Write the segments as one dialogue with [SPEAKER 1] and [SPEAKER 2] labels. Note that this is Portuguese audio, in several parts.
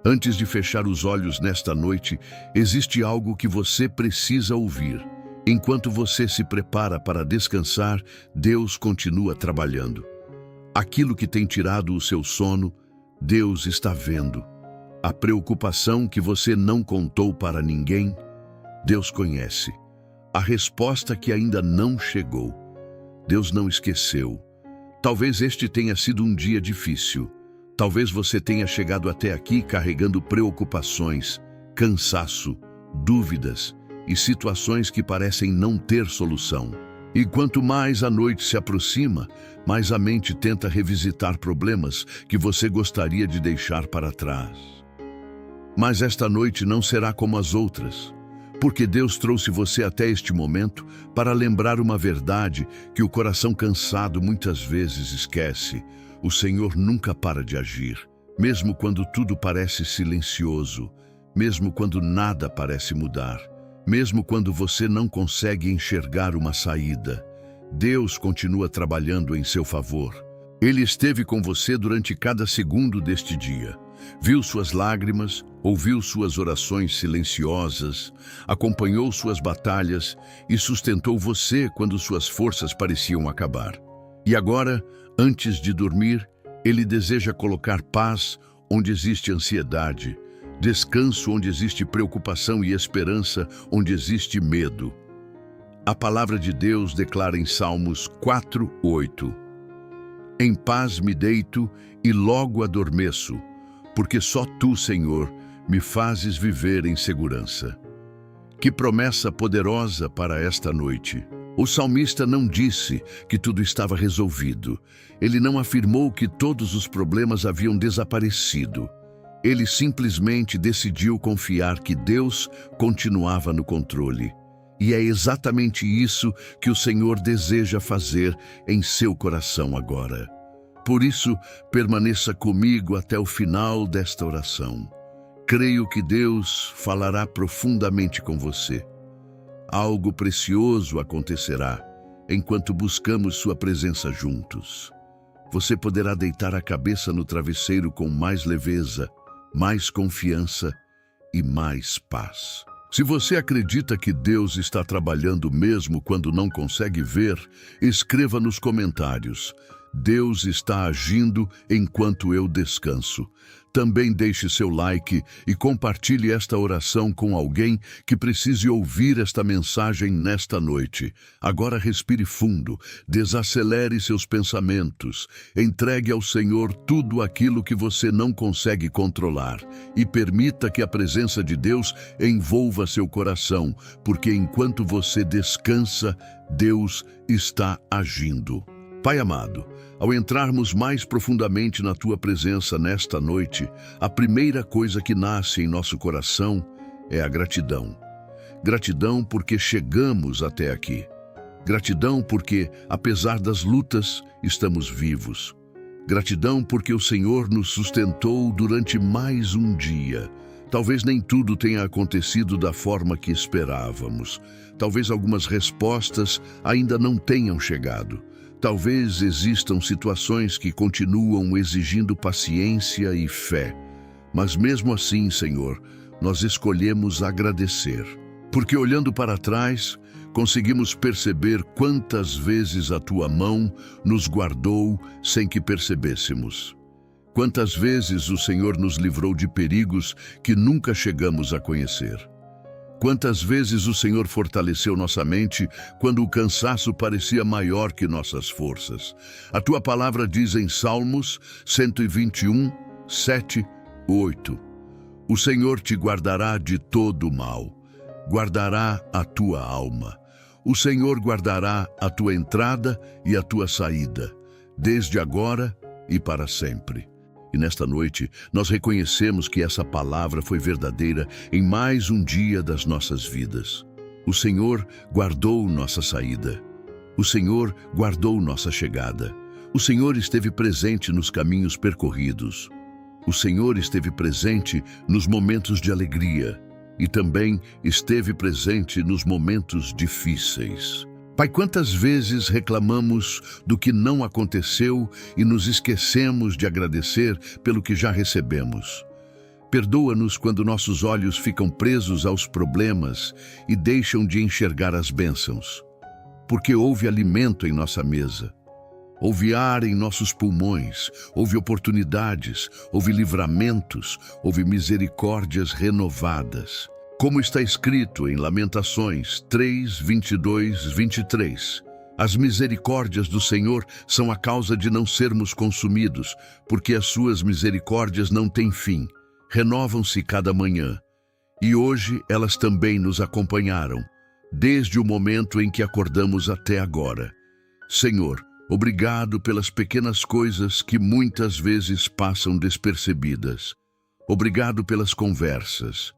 [SPEAKER 1] Antes de fechar os olhos nesta noite, existe algo que você precisa ouvir. Enquanto você se prepara para descansar, Deus continua trabalhando. Aquilo que tem tirado o seu sono, Deus está vendo. A preocupação que você não contou para ninguém, Deus conhece. A resposta que ainda não chegou, Deus não esqueceu. Talvez este tenha sido um dia difícil. Talvez você tenha chegado até aqui carregando preocupações, cansaço, dúvidas e situações que parecem não ter solução. E quanto mais a noite se aproxima, mais a mente tenta revisitar problemas que você gostaria de deixar para trás. Mas esta noite não será como as outras, porque Deus trouxe você até este momento para lembrar uma verdade que o coração cansado muitas vezes esquece. O Senhor nunca para de agir, mesmo quando tudo parece silencioso, mesmo quando nada parece mudar, mesmo quando você não consegue enxergar uma saída. Deus continua trabalhando em seu favor. Ele esteve com você durante cada segundo deste dia. Viu suas lágrimas, ouviu suas orações silenciosas, acompanhou suas batalhas e sustentou você quando suas forças pareciam acabar. E agora, antes de dormir, Ele deseja colocar paz onde existe ansiedade, descanso onde existe preocupação e esperança onde existe medo. A palavra de Deus declara em Salmos 4:8: Em paz me deito e logo adormeço, porque só Tu, Senhor, me fazes viver em segurança. Que promessa poderosa para esta noite! O salmista não disse que tudo estava resolvido. Ele não afirmou que todos os problemas haviam desaparecido. Ele simplesmente decidiu confiar que Deus continuava no controle. E é exatamente isso que o Senhor deseja fazer em seu coração agora. Por isso, permaneça comigo até o final desta oração. Creio que Deus falará profundamente com você. Algo precioso acontecerá enquanto buscamos sua presença juntos. Você poderá deitar a cabeça no travesseiro com mais leveza, mais confiança e mais paz. Se você acredita que Deus está trabalhando mesmo quando não consegue ver, escreva nos comentários: Deus está agindo enquanto eu descanso. Também deixe seu like e compartilhe esta oração com alguém que precise ouvir esta mensagem nesta noite. Agora respire fundo, desacelere seus pensamentos, entregue ao Senhor tudo aquilo que você não consegue controlar e permita que a presença de Deus envolva seu coração, porque enquanto você descansa, Deus está agindo. Pai amado, ao entrarmos mais profundamente na Tua presença nesta noite, a primeira coisa que nasce em nosso coração é a gratidão. Gratidão porque chegamos até aqui. Gratidão porque, apesar das lutas, estamos vivos. Gratidão porque o Senhor nos sustentou durante mais um dia. Talvez nem tudo tenha acontecido da forma que esperávamos. Talvez algumas respostas ainda não tenham chegado. Talvez existam situações que continuam exigindo paciência e fé. Mas mesmo assim, Senhor, nós escolhemos agradecer. Porque olhando para trás, conseguimos perceber quantas vezes a Tua mão nos guardou sem que percebêssemos. Quantas vezes o Senhor nos livrou de perigos que nunca chegamos a conhecer. Quantas vezes o Senhor fortaleceu nossa mente quando o cansaço parecia maior que nossas forças. A Tua palavra diz em Salmos 121, 7, 8: O Senhor te guardará de todo o mal, guardará a tua alma. O Senhor guardará a tua entrada e a tua saída, desde agora e para sempre. E nesta noite, nós reconhecemos que essa palavra foi verdadeira em mais um dia das nossas vidas. O Senhor guardou nossa saída. O Senhor guardou nossa chegada. O Senhor esteve presente nos caminhos percorridos. O Senhor esteve presente nos momentos de alegria e também esteve presente nos momentos difíceis. Pai, quantas vezes reclamamos do que não aconteceu e nos esquecemos de agradecer pelo que já recebemos? Perdoa-nos quando nossos olhos ficam presos aos problemas e deixam de enxergar as bênçãos. Porque houve alimento em nossa mesa, houve ar em nossos pulmões, houve oportunidades, houve livramentos, houve misericórdias renovadas. Como está escrito em Lamentações 3, 22, 23. As misericórdias do Senhor são a causa de não sermos consumidos, porque as suas misericórdias não têm fim, renovam-se cada manhã. E hoje elas também nos acompanharam, desde o momento em que acordamos até agora. Senhor, obrigado pelas pequenas coisas que muitas vezes passam despercebidas. Obrigado pelas conversas.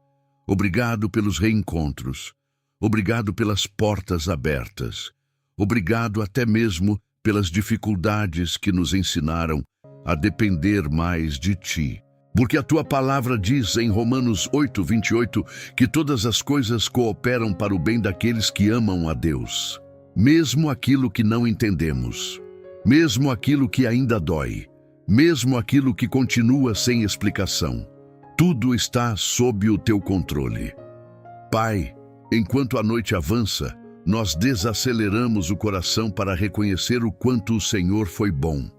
[SPEAKER 1] Obrigado pelos reencontros. Obrigado pelas portas abertas. Obrigado até mesmo pelas dificuldades que nos ensinaram a depender mais de Ti. Porque a Tua palavra diz em Romanos 8, 28, que todas as coisas cooperam para o bem daqueles que amam a Deus. Mesmo aquilo que não entendemos, mesmo aquilo que ainda dói, mesmo aquilo que continua sem explicação, tudo está sob o Teu controle. Pai, enquanto a noite avança, nós desaceleramos o coração para reconhecer o quanto o Senhor foi bom.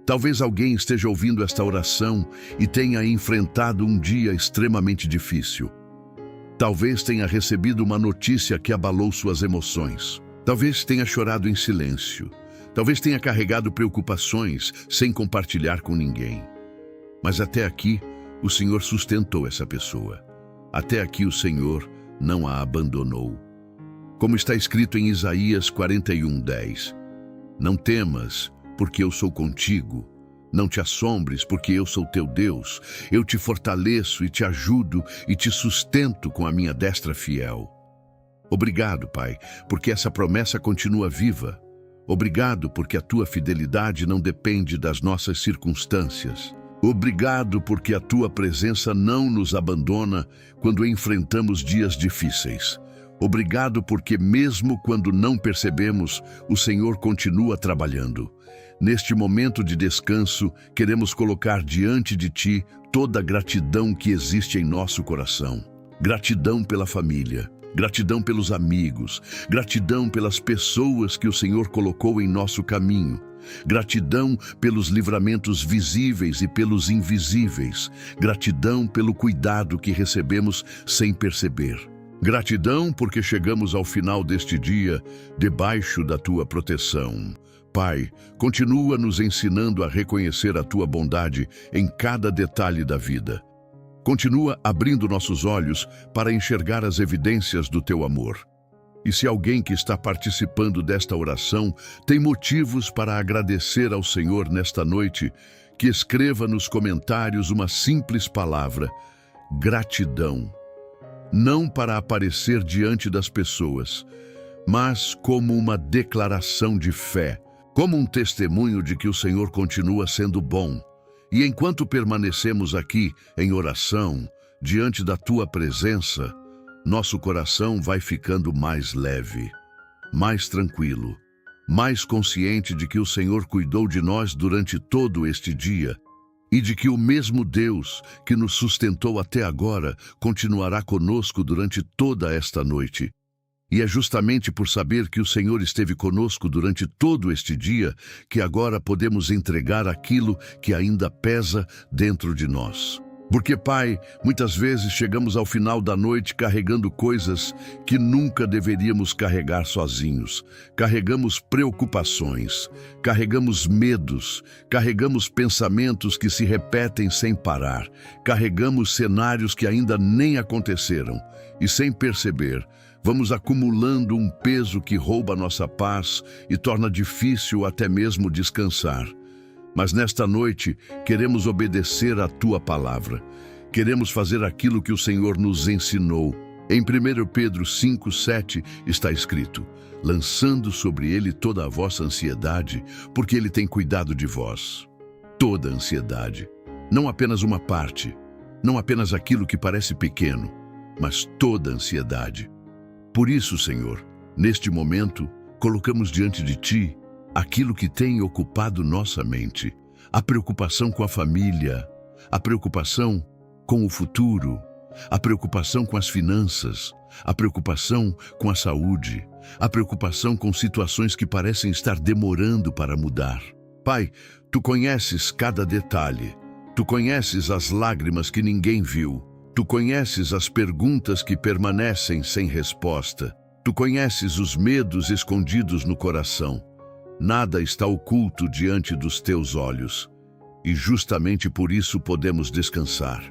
[SPEAKER 1] Talvez alguém esteja ouvindo esta oração e tenha enfrentado um dia extremamente difícil. Talvez tenha recebido uma notícia que abalou suas emoções. Talvez tenha chorado em silêncio. Talvez tenha carregado preocupações sem compartilhar com ninguém. Mas até aqui, o Senhor sustentou essa pessoa. Até aqui o Senhor não a abandonou. Como está escrito em Isaías 41:10. Não temas, porque eu sou contigo. Não te assombres, porque eu sou teu Deus. Eu te fortaleço e te ajudo e te sustento com a minha destra fiel. Obrigado, Pai, porque essa promessa continua viva. Obrigado porque a tua fidelidade não depende das nossas circunstâncias. Obrigado porque a tua presença não nos abandona quando enfrentamos dias difíceis. Obrigado porque mesmo quando não percebemos, o Senhor continua trabalhando. Neste momento de descanso, queremos colocar diante de Ti toda a gratidão que existe em nosso coração. Gratidão pela família, gratidão pelos amigos, gratidão pelas pessoas que o Senhor colocou em nosso caminho. Gratidão pelos livramentos visíveis e pelos invisíveis. Gratidão pelo cuidado que recebemos sem perceber. Gratidão porque chegamos ao final deste dia debaixo da Tua proteção. Pai, continua nos ensinando a reconhecer a Tua bondade em cada detalhe da vida. Continua abrindo nossos olhos para enxergar as evidências do Teu amor. E se alguém que está participando desta oração tem motivos para agradecer ao Senhor nesta noite, que escreva nos comentários uma simples palavra: gratidão. Não para aparecer diante das pessoas, mas como uma declaração de fé, como um testemunho de que o Senhor continua sendo bom. E enquanto permanecemos aqui em oração, diante da Tua presença, nosso coração vai ficando mais leve, mais tranquilo, mais consciente de que o Senhor cuidou de nós durante todo este dia e de que o mesmo Deus que nos sustentou até agora continuará conosco durante toda esta noite. E é justamente por saber que o Senhor esteve conosco durante todo este dia que agora podemos entregar aquilo que ainda pesa dentro de nós. Porque, Pai, muitas vezes chegamos ao final da noite carregando coisas que nunca deveríamos carregar sozinhos. Carregamos preocupações, carregamos medos, carregamos pensamentos que se repetem sem parar, carregamos cenários que ainda nem aconteceram e, sem perceber, vamos acumulando um peso que rouba nossa paz e torna difícil até mesmo descansar. Mas nesta noite, queremos obedecer à Tua palavra. Queremos fazer aquilo que o Senhor nos ensinou. Em 1 Pedro 5:7 está escrito: lançando sobre Ele toda a vossa ansiedade, porque Ele tem cuidado de vós. Toda ansiedade. Não apenas uma parte, não apenas aquilo que parece pequeno, mas toda ansiedade. Por isso, Senhor, neste momento, colocamos diante de Ti aquilo que tem ocupado nossa mente, a preocupação com a família, a preocupação com o futuro, a preocupação com as finanças, a preocupação com a saúde, a preocupação com situações que parecem estar demorando para mudar. Pai, Tu conheces cada detalhe. Tu conheces as lágrimas que ninguém viu. Tu conheces as perguntas que permanecem sem resposta. Tu conheces os medos escondidos no coração. Nada está oculto diante dos Teus olhos. E justamente por isso podemos descansar.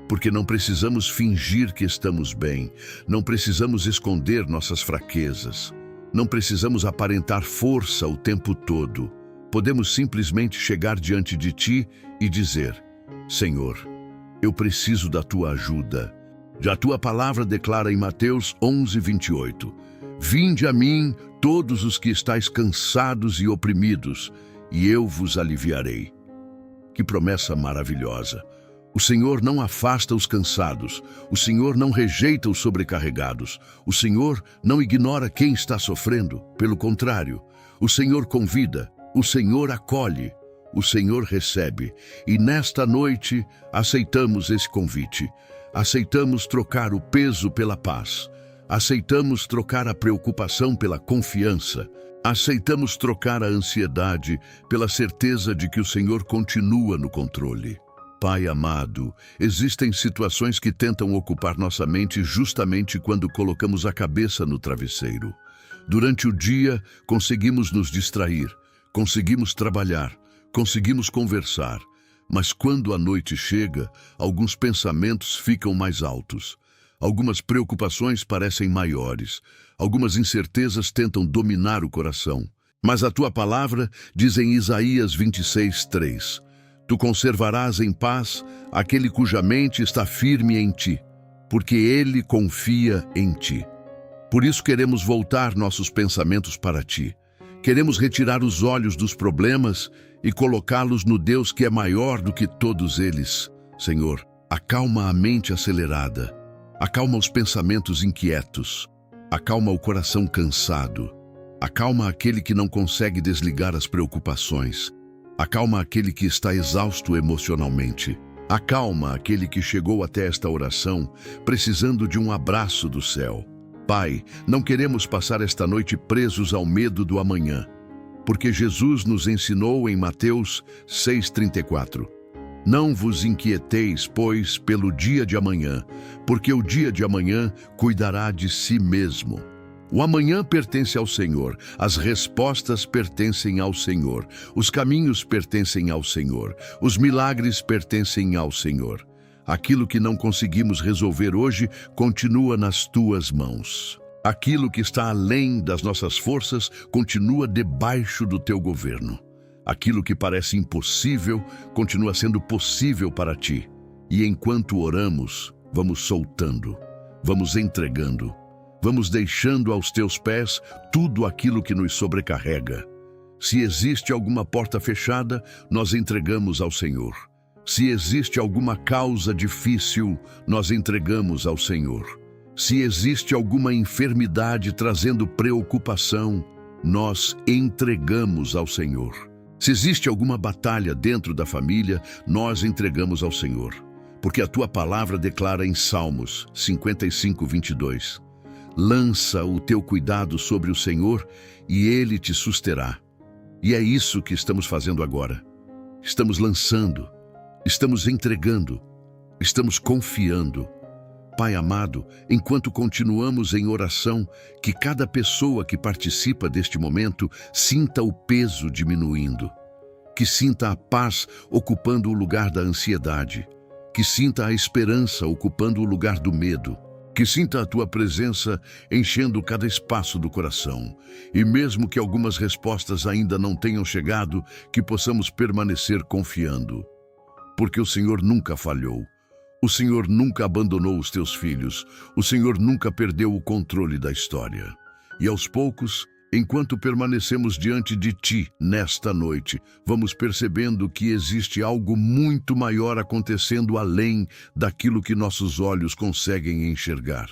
[SPEAKER 1] Porque não precisamos fingir que estamos bem. Não precisamos esconder nossas fraquezas. Não precisamos aparentar força o tempo todo. Podemos simplesmente chegar diante de Ti e dizer: Senhor, eu preciso da Tua ajuda. Já a Tua palavra declara em Mateus 11:28, Vinde a mim todos os que estáis cansados e oprimidos, e eu vos aliviarei. Que promessa maravilhosa! O Senhor não afasta os cansados, o Senhor não rejeita os sobrecarregados, o Senhor não ignora quem está sofrendo, pelo contrário, o Senhor convida, o Senhor acolhe, o Senhor recebe, e nesta noite aceitamos esse convite. Aceitamos trocar o peso pela paz. Aceitamos trocar a preocupação pela confiança. Aceitamos trocar a ansiedade pela certeza de que o Senhor continua no controle. Pai amado, existem situações que tentam ocupar nossa mente justamente quando colocamos a cabeça no travesseiro. Durante o dia, conseguimos nos distrair. Conseguimos trabalhar, conseguimos conversar, mas quando a noite chega, alguns pensamentos ficam mais altos. Algumas preocupações parecem maiores, algumas incertezas tentam dominar o coração. Mas a Tua palavra diz em Isaías 26:3, Tu conservarás em paz aquele cuja mente está firme em Ti, porque ele confia em Ti. Por isso queremos voltar nossos pensamentos para Ti. Queremos retirar os olhos dos problemas e colocá-los no Deus que é maior do que todos eles. Senhor, acalma a mente acelerada, acalma os pensamentos inquietos, acalma o coração cansado, acalma aquele que não consegue desligar as preocupações, acalma aquele que está exausto emocionalmente, acalma aquele que chegou até esta oração precisando de um abraço do céu. Pai, não queremos passar esta noite presos ao medo do amanhã, porque Jesus nos ensinou em Mateus 6:34. Não vos inquieteis, pois, pelo dia de amanhã, porque o dia de amanhã cuidará de si mesmo. O amanhã pertence ao Senhor, as respostas pertencem ao Senhor, os caminhos pertencem ao Senhor, os milagres pertencem ao Senhor. Aquilo que não conseguimos resolver hoje continua nas Tuas mãos. Aquilo que está além das nossas forças continua debaixo do Teu governo. Aquilo que parece impossível continua sendo possível para Ti. E enquanto oramos, vamos soltando, vamos entregando, vamos deixando aos Teus pés tudo aquilo que nos sobrecarrega. Se existe alguma porta fechada, nós entregamos ao Senhor. Se existe alguma causa difícil, nós entregamos ao Senhor. Se existe alguma enfermidade trazendo preocupação, nós entregamos ao Senhor. Se existe alguma batalha dentro da família, nós entregamos ao Senhor. Porque a Tua palavra declara em Salmos 55:22, lança o teu cuidado sobre o Senhor e Ele te susterá. E é isso que estamos fazendo agora. Estamos lançando. Estamos entregando, estamos confiando. Pai amado, enquanto continuamos em oração, que cada pessoa que participa deste momento sinta o peso diminuindo, que sinta a paz ocupando o lugar da ansiedade, que sinta a esperança ocupando o lugar do medo, que sinta a Tua presença enchendo cada espaço do coração. E mesmo que algumas respostas ainda não tenham chegado, que possamos permanecer confiando. Porque o Senhor nunca falhou, o Senhor nunca abandonou os Teus filhos, o Senhor nunca perdeu o controle da história. E aos poucos, enquanto permanecemos diante de Ti nesta noite, vamos percebendo que existe algo muito maior acontecendo além daquilo que nossos olhos conseguem enxergar.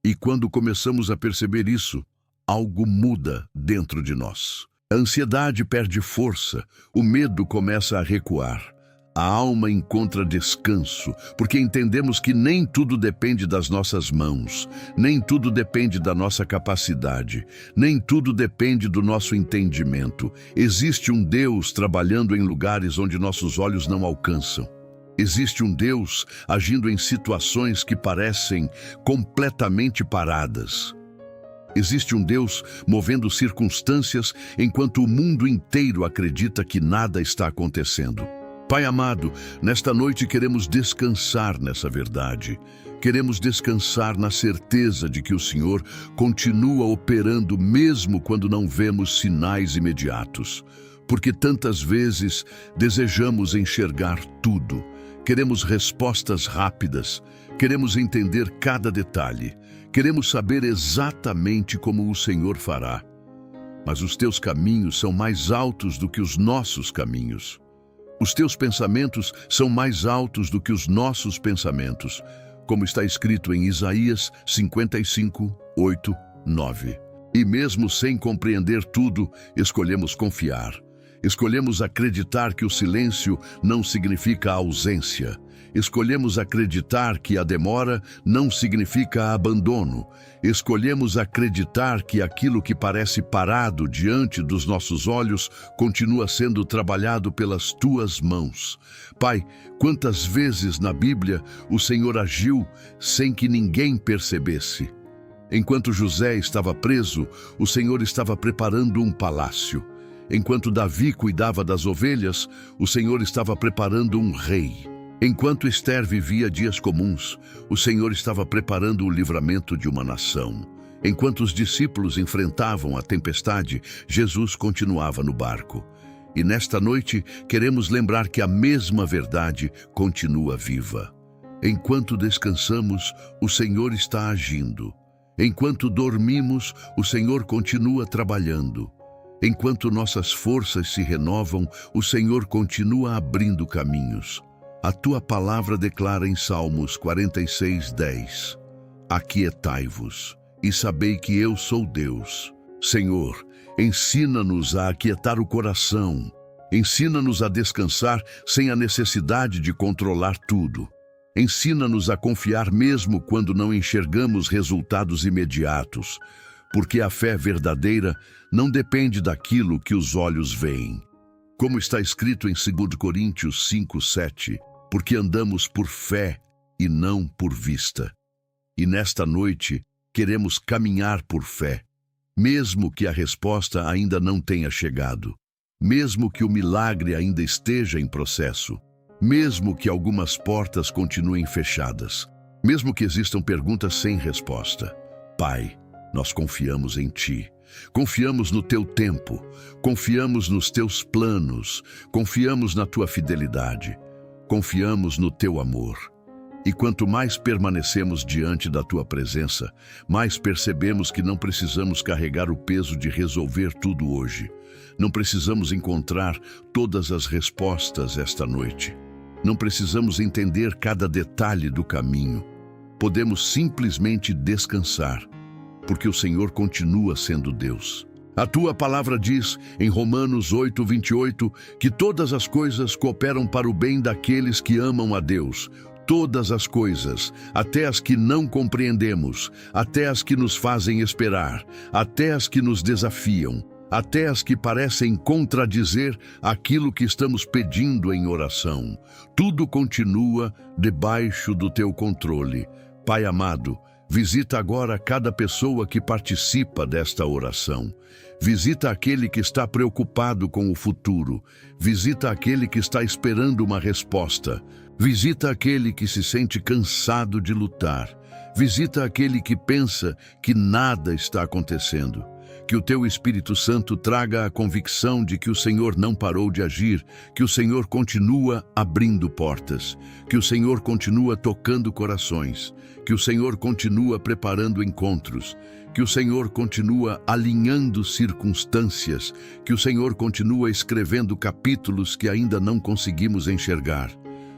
[SPEAKER 1] E quando começamos a perceber isso, algo muda dentro de nós. A ansiedade perde força, o medo começa a recuar. A alma encontra descanso, porque entendemos que nem tudo depende das nossas mãos, nem tudo depende da nossa capacidade, nem tudo depende do nosso entendimento. Existe um Deus trabalhando em lugares onde nossos olhos não alcançam. Existe um Deus agindo em situações que parecem completamente paradas. Existe um Deus movendo circunstâncias enquanto o mundo inteiro acredita que nada está acontecendo. Pai amado, nesta noite queremos descansar nessa verdade. Queremos descansar na certeza de que o Senhor continua operando mesmo quando não vemos sinais imediatos. Porque tantas vezes desejamos enxergar tudo. Queremos respostas rápidas. Queremos entender cada detalhe. Queremos saber exatamente como o Senhor fará. Mas os teus caminhos são mais altos do que os nossos caminhos. Os teus pensamentos são mais altos do que os nossos pensamentos, como está escrito em Isaías 55, 8, 9. E mesmo sem compreender tudo, escolhemos confiar. Escolhemos acreditar que o silêncio não significa ausência. Escolhemos acreditar que a demora não significa abandono. Escolhemos acreditar que aquilo que parece parado diante dos nossos olhos continua sendo trabalhado pelas tuas mãos. Pai, quantas vezes na Bíblia o Senhor agiu sem que ninguém percebesse? Enquanto José estava preso, o Senhor estava preparando um palácio. Enquanto Davi cuidava das ovelhas, o Senhor estava preparando um rei. Enquanto Esther vivia dias comuns, o Senhor estava preparando o livramento de uma nação. Enquanto os discípulos enfrentavam a tempestade, Jesus continuava no barco. E nesta noite, queremos lembrar que a mesma verdade continua viva. Enquanto descansamos, o Senhor está agindo. Enquanto dormimos, o Senhor continua trabalhando. Enquanto nossas forças se renovam, o Senhor continua abrindo caminhos. A tua palavra declara em Salmos 46, 10. Aquietai-vos e sabei que eu sou Deus. Senhor, ensina-nos a aquietar o coração. Ensina-nos a descansar sem a necessidade de controlar tudo. Ensina-nos a confiar mesmo quando não enxergamos resultados imediatos, porque a fé verdadeira não depende daquilo que os olhos veem. Como está escrito em 2 Coríntios 5, 7, porque andamos por fé e não por vista. E nesta noite queremos caminhar por fé, mesmo que a resposta ainda não tenha chegado, mesmo que o milagre ainda esteja em processo, mesmo que algumas portas continuem fechadas, mesmo que existam perguntas sem resposta. Pai, nós confiamos em Ti. Confiamos no Teu tempo, confiamos nos Teus planos, confiamos na Tua fidelidade, confiamos no Teu amor. E quanto mais permanecemos diante da Tua presença, mais percebemos que não precisamos carregar o peso de resolver tudo hoje. Não precisamos encontrar todas as respostas esta noite. Não precisamos entender cada detalhe do caminho. Podemos simplesmente descansar, porque o Senhor continua sendo Deus. A Tua palavra diz, em Romanos 8, 28, que todas as coisas cooperam para o bem daqueles que amam a Deus. Todas as coisas, até as que não compreendemos, até as que nos fazem esperar, até as que nos desafiam, até as que parecem contradizer aquilo que estamos pedindo em oração. Tudo continua debaixo do Teu controle. Pai amado, visita agora cada pessoa que participa desta oração. Visita aquele que está preocupado com o futuro. Visita aquele que está esperando uma resposta. Visita aquele que se sente cansado de lutar. Visita aquele que pensa que nada está acontecendo. Que o Teu Espírito Santo traga a convicção de que o Senhor não parou de agir, que o Senhor continua abrindo portas, que o Senhor continua tocando corações, que o Senhor continua preparando encontros, que o Senhor continua alinhando circunstâncias, que o Senhor continua escrevendo capítulos que ainda não conseguimos enxergar.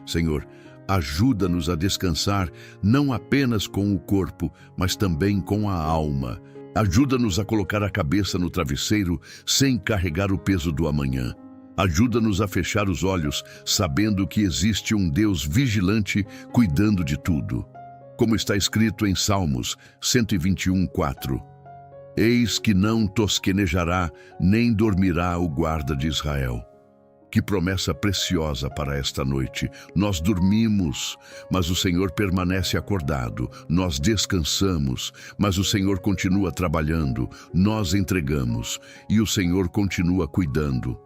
[SPEAKER 1] Senhor, ajuda-nos a descansar não apenas com o corpo, mas também com a alma. Ajuda-nos a colocar a cabeça no travesseiro sem carregar o peso do amanhã. Ajuda-nos a fechar os olhos, sabendo que existe um Deus vigilante cuidando de tudo. Como está escrito em Salmos 121:4. Eis que não tosquenejará, nem dormirá o guarda de Israel. Que promessa preciosa para esta noite. Nós dormimos, mas o Senhor permanece acordado. Nós descansamos, mas o Senhor continua trabalhando. Nós entregamos, e o Senhor continua cuidando.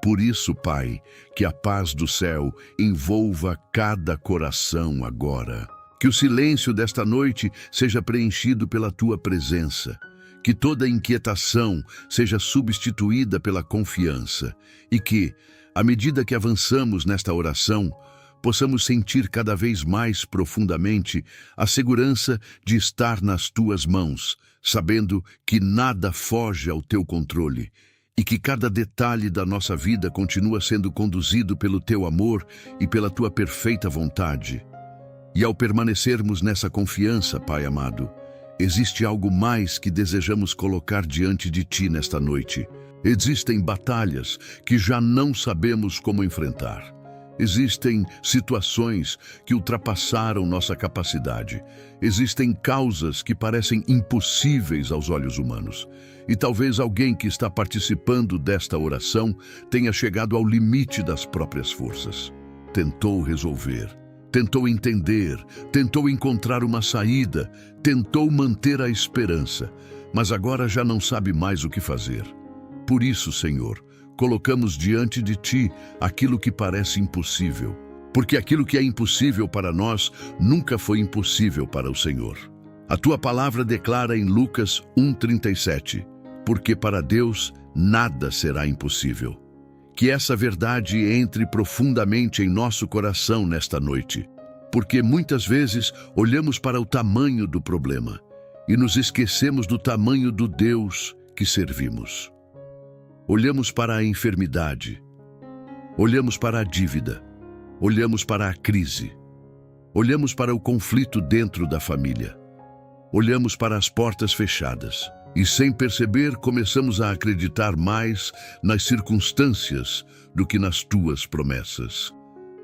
[SPEAKER 1] Por isso, Pai, que a paz do céu envolva cada coração agora. Que o silêncio desta noite seja preenchido pela Tua presença. Que toda inquietação seja substituída pela confiança. E que, à medida que avançamos nesta oração, possamos sentir cada vez mais profundamente a segurança de estar nas Tuas mãos, sabendo que nada foge ao Teu controle. E que cada detalhe da nossa vida continua sendo conduzido pelo Teu amor e pela Tua perfeita vontade. E ao permanecermos nessa confiança, Pai amado, existe algo mais que desejamos colocar diante de Ti nesta noite. Existem batalhas que já não sabemos como enfrentar. Existem situações que ultrapassaram nossa capacidade. Existem causas que parecem impossíveis aos olhos humanos. E talvez alguém que está participando desta oração tenha chegado ao limite das próprias forças. Tentou resolver, tentou entender, tentou encontrar uma saída, tentou manter a esperança, mas agora já não sabe mais o que fazer. Por isso, Senhor, colocamos diante de Ti aquilo que parece impossível, porque aquilo que é impossível para nós nunca foi impossível para o Senhor. A Tua palavra declara em Lucas 1:37, porque para Deus nada será impossível. Que essa verdade entre profundamente em nosso coração nesta noite, porque muitas vezes olhamos para o tamanho do problema e nos esquecemos do tamanho do Deus que servimos. Olhamos para a enfermidade, olhamos para a dívida, olhamos para a crise, olhamos para o conflito dentro da família, olhamos para as portas fechadas e, sem perceber, começamos a acreditar mais nas circunstâncias do que nas Tuas promessas.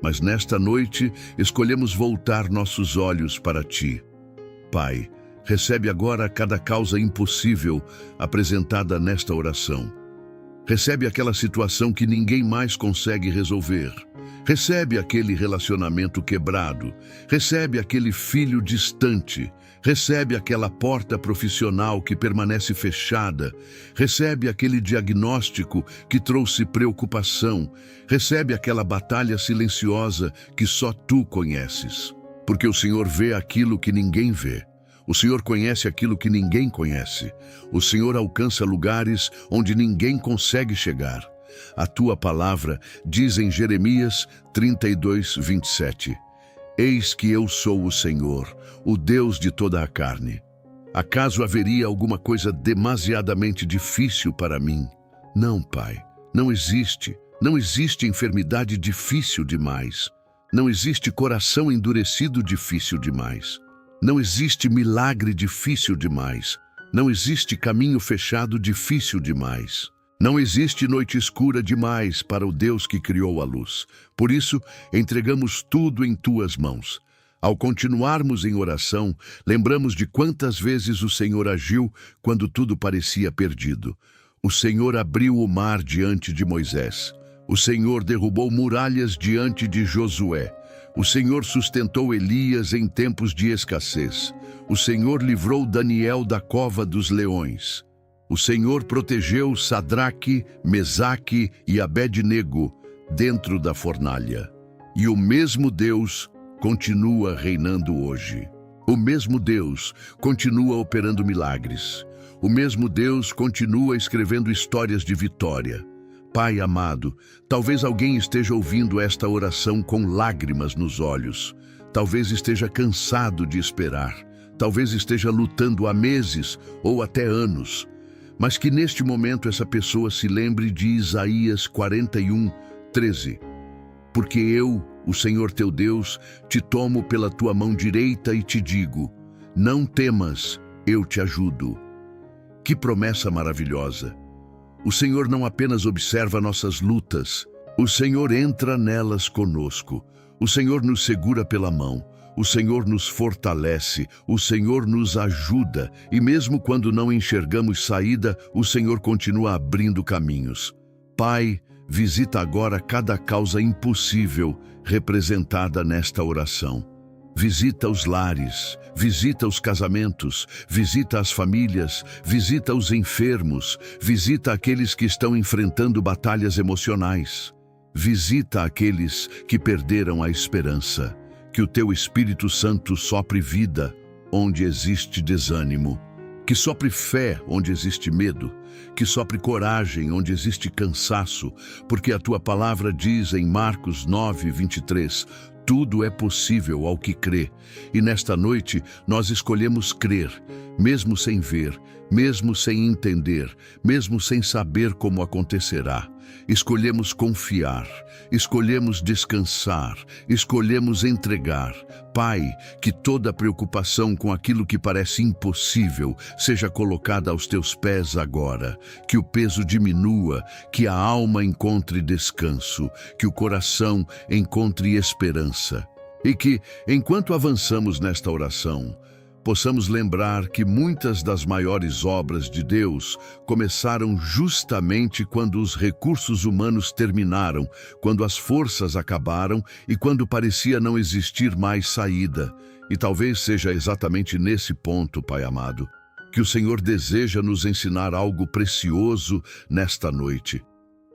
[SPEAKER 1] Mas nesta noite escolhemos voltar nossos olhos para Ti. Pai, recebe agora cada causa impossível apresentada nesta oração. Recebe aquela situação que ninguém mais consegue resolver. Recebe aquele relacionamento quebrado. Recebe aquele filho distante. Recebe aquela porta profissional que permanece fechada. Recebe aquele diagnóstico que trouxe preocupação. Recebe aquela batalha silenciosa que só Tu conheces. Porque o Senhor vê aquilo que ninguém vê. O Senhor conhece aquilo que ninguém conhece. O Senhor alcança lugares onde ninguém consegue chegar. A Tua palavra diz em Jeremias 32:27, Eis que eu sou o Senhor, o Deus de toda a carne. Acaso haveria alguma coisa demasiadamente difícil para mim? Não, Pai, não existe. Não existe enfermidade difícil demais. Não existe coração endurecido difícil demais. Não existe milagre difícil demais. Não existe caminho fechado difícil demais. Não existe noite escura demais para o Deus que criou a luz. Por isso, entregamos tudo em Tuas mãos. Ao continuarmos em oração, lembramos de quantas vezes o Senhor agiu quando tudo parecia perdido. O Senhor abriu o mar diante de Moisés. O Senhor derrubou muralhas diante de Josué. O Senhor sustentou Elias em tempos de escassez. O Senhor livrou Daniel da cova dos leões. O Senhor protegeu Sadraque, Mesaque e Abed-nego dentro da fornalha. E o mesmo Deus continua reinando hoje. O mesmo Deus continua operando milagres. O mesmo Deus continua escrevendo histórias de vitória. Pai amado, talvez alguém esteja ouvindo esta oração com lágrimas nos olhos. Talvez esteja cansado de esperar. Talvez esteja lutando há meses ou até anos. Mas que neste momento essa pessoa se lembre de Isaías 41:13. Porque eu, o Senhor teu Deus, te tomo pela tua mão direita e te digo, não temas, eu te ajudo. Que promessa maravilhosa! O Senhor não apenas observa nossas lutas, O Senhor entra nelas conosco. O Senhor nos segura pela mão. O Senhor nos fortalece. O Senhor nos ajuda. E mesmo quando não enxergamos saída, o Senhor continua abrindo caminhos. Pai, visita agora cada causa impossível representada nesta oração. Visita os lares, visita os casamentos, visita as famílias, visita os enfermos, visita aqueles que estão enfrentando batalhas emocionais. Visita aqueles que perderam a esperança. Que o teu Espírito Santo sopre vida onde existe desânimo. Que sopre fé onde existe medo. Que sopre coragem onde existe cansaço. Porque a tua palavra diz em Marcos 9:23, tudo é possível ao que crê. E nesta noite nós escolhemos crer, mesmo sem ver, mesmo sem entender, mesmo sem saber como acontecerá. Escolhemos confiar, escolhemos descansar, escolhemos entregar. Pai, que toda preocupação com aquilo que parece impossível seja colocada aos teus pés agora. Que o peso diminua, que a alma encontre descanso, que o coração encontre esperança. E que, enquanto avançamos nesta oração, possamos lembrar que muitas das maiores obras de Deus começaram justamente quando os recursos humanos terminaram, quando as forças acabaram e quando parecia não existir mais saída. E talvez seja exatamente nesse ponto, Pai amado, que o Senhor deseja nos ensinar algo precioso nesta noite.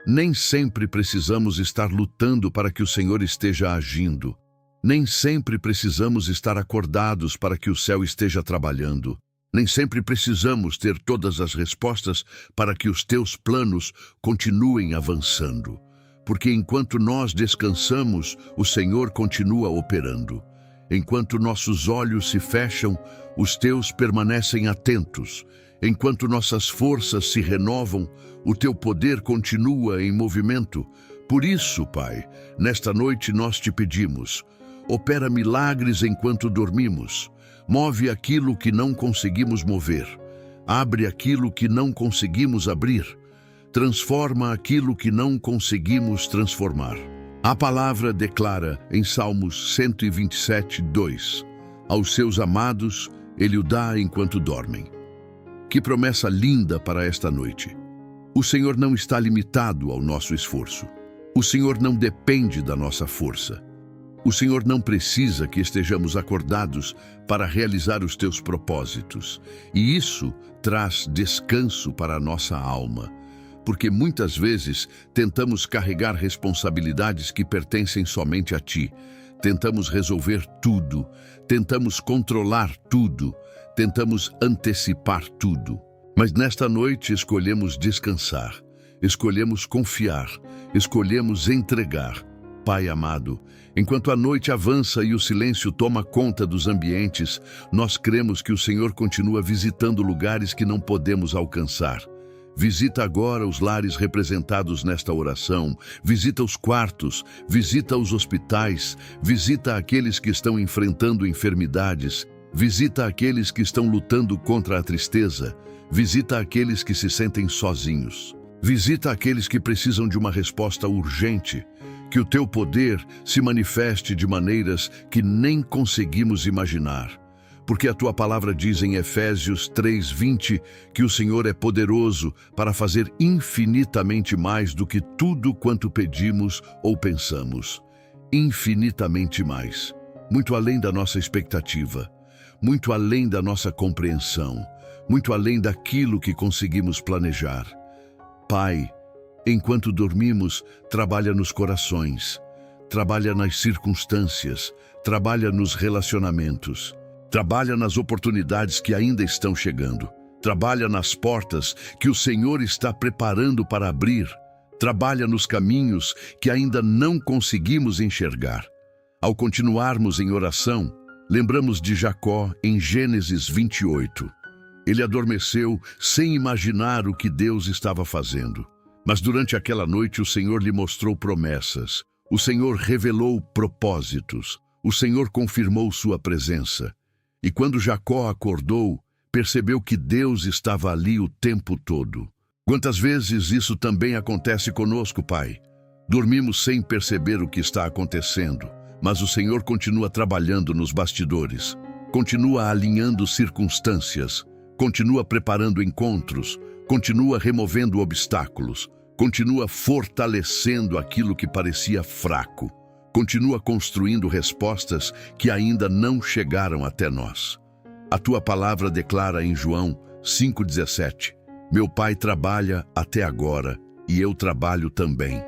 [SPEAKER 1] Nem sempre precisamos estar lutando para que o Senhor esteja agindo. Nem sempre precisamos estar acordados para que o céu esteja trabalhando. Nem sempre precisamos ter todas as respostas para que os teus planos continuem avançando. Porque enquanto nós descansamos, o Senhor continua operando. Enquanto nossos olhos se fecham, os teus permanecem atentos. Enquanto nossas forças se renovam, o teu poder continua em movimento. Por isso, Pai, nesta noite nós te pedimos: opera milagres enquanto dormimos. Move aquilo que não conseguimos mover. Abre aquilo que não conseguimos abrir. Transforma aquilo que não conseguimos transformar. A palavra declara em Salmos 127:2: aos seus amados ele o dá enquanto dormem. Que promessa linda para esta noite. O Senhor não está limitado ao nosso esforço. O Senhor não depende da nossa força. O Senhor não precisa que estejamos acordados para realizar os teus propósitos. E isso traz descanso para a nossa alma, porque muitas vezes tentamos carregar responsabilidades que pertencem somente a ti. Tentamos resolver tudo, tentamos controlar tudo, tentamos antecipar tudo. Mas nesta noite escolhemos descansar, escolhemos confiar, escolhemos entregar. Pai amado, enquanto a noite avança e o silêncio toma conta dos ambientes, nós cremos que o Senhor continua visitando lugares que não podemos alcançar. Visita agora os lares representados nesta oração, visita os quartos, visita os hospitais, visita aqueles que estão enfrentando enfermidades, visita aqueles que estão lutando contra a tristeza, visita aqueles que se sentem sozinhos, visita aqueles que precisam de uma resposta urgente. Que o teu poder se manifeste de maneiras que nem conseguimos imaginar. Porque a tua palavra diz em Efésios 3:20 que o Senhor é poderoso para fazer infinitamente mais do que tudo quanto pedimos ou pensamos. Infinitamente mais. Muito além da nossa expectativa. Muito além da nossa compreensão. Muito além daquilo que conseguimos planejar. Pai, enquanto dormimos, trabalha nos corações, trabalha nas circunstâncias, trabalha nos relacionamentos, trabalha nas oportunidades que ainda estão chegando, trabalha nas portas que o Senhor está preparando para abrir, trabalha nos caminhos que ainda não conseguimos enxergar. Ao continuarmos em oração, lembramos de Jacó em Gênesis 28. Ele adormeceu sem imaginar o que Deus estava fazendo. Mas durante aquela noite o Senhor lhe mostrou promessas, o Senhor revelou propósitos, o Senhor confirmou sua presença. E quando Jacó acordou, percebeu que Deus estava ali o tempo todo. Quantas vezes isso também acontece conosco, Pai? Dormimos sem perceber o que está acontecendo, mas o Senhor continua trabalhando nos bastidores, continua alinhando circunstâncias, continua preparando encontros, continua removendo obstáculos, continua fortalecendo aquilo que parecia fraco, continua construindo respostas que ainda não chegaram até nós. A tua palavra declara em João 5,17: Meu Pai trabalha até agora e eu trabalho também.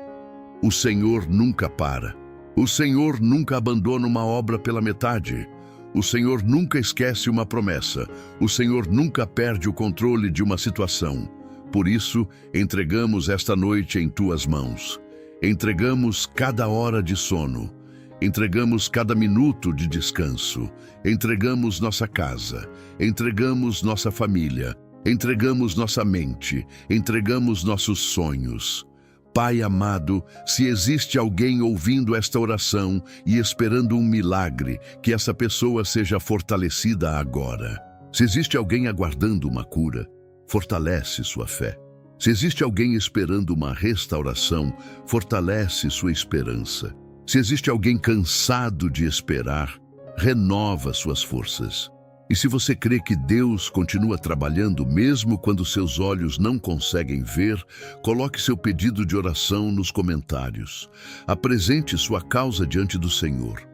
[SPEAKER 1] O Senhor nunca para. O Senhor nunca abandona uma obra pela metade. O Senhor nunca esquece uma promessa. O Senhor nunca perde o controle de uma situação. Por isso, entregamos esta noite em tuas mãos. Entregamos cada hora de sono. Entregamos cada minuto de descanso. Entregamos nossa casa. Entregamos nossa família. Entregamos nossa mente. Entregamos nossos sonhos. Pai amado, se existe alguém ouvindo esta oração e esperando um milagre, que essa pessoa seja fortalecida agora. Se existe alguém aguardando uma cura, fortalece sua fé. Se existe alguém esperando uma restauração, fortalece sua esperança. Se existe alguém cansado de esperar, renova suas forças. E se você crê que Deus continua trabalhando mesmo quando seus olhos não conseguem ver, coloque seu pedido de oração nos comentários. Apresente sua causa diante do Senhor,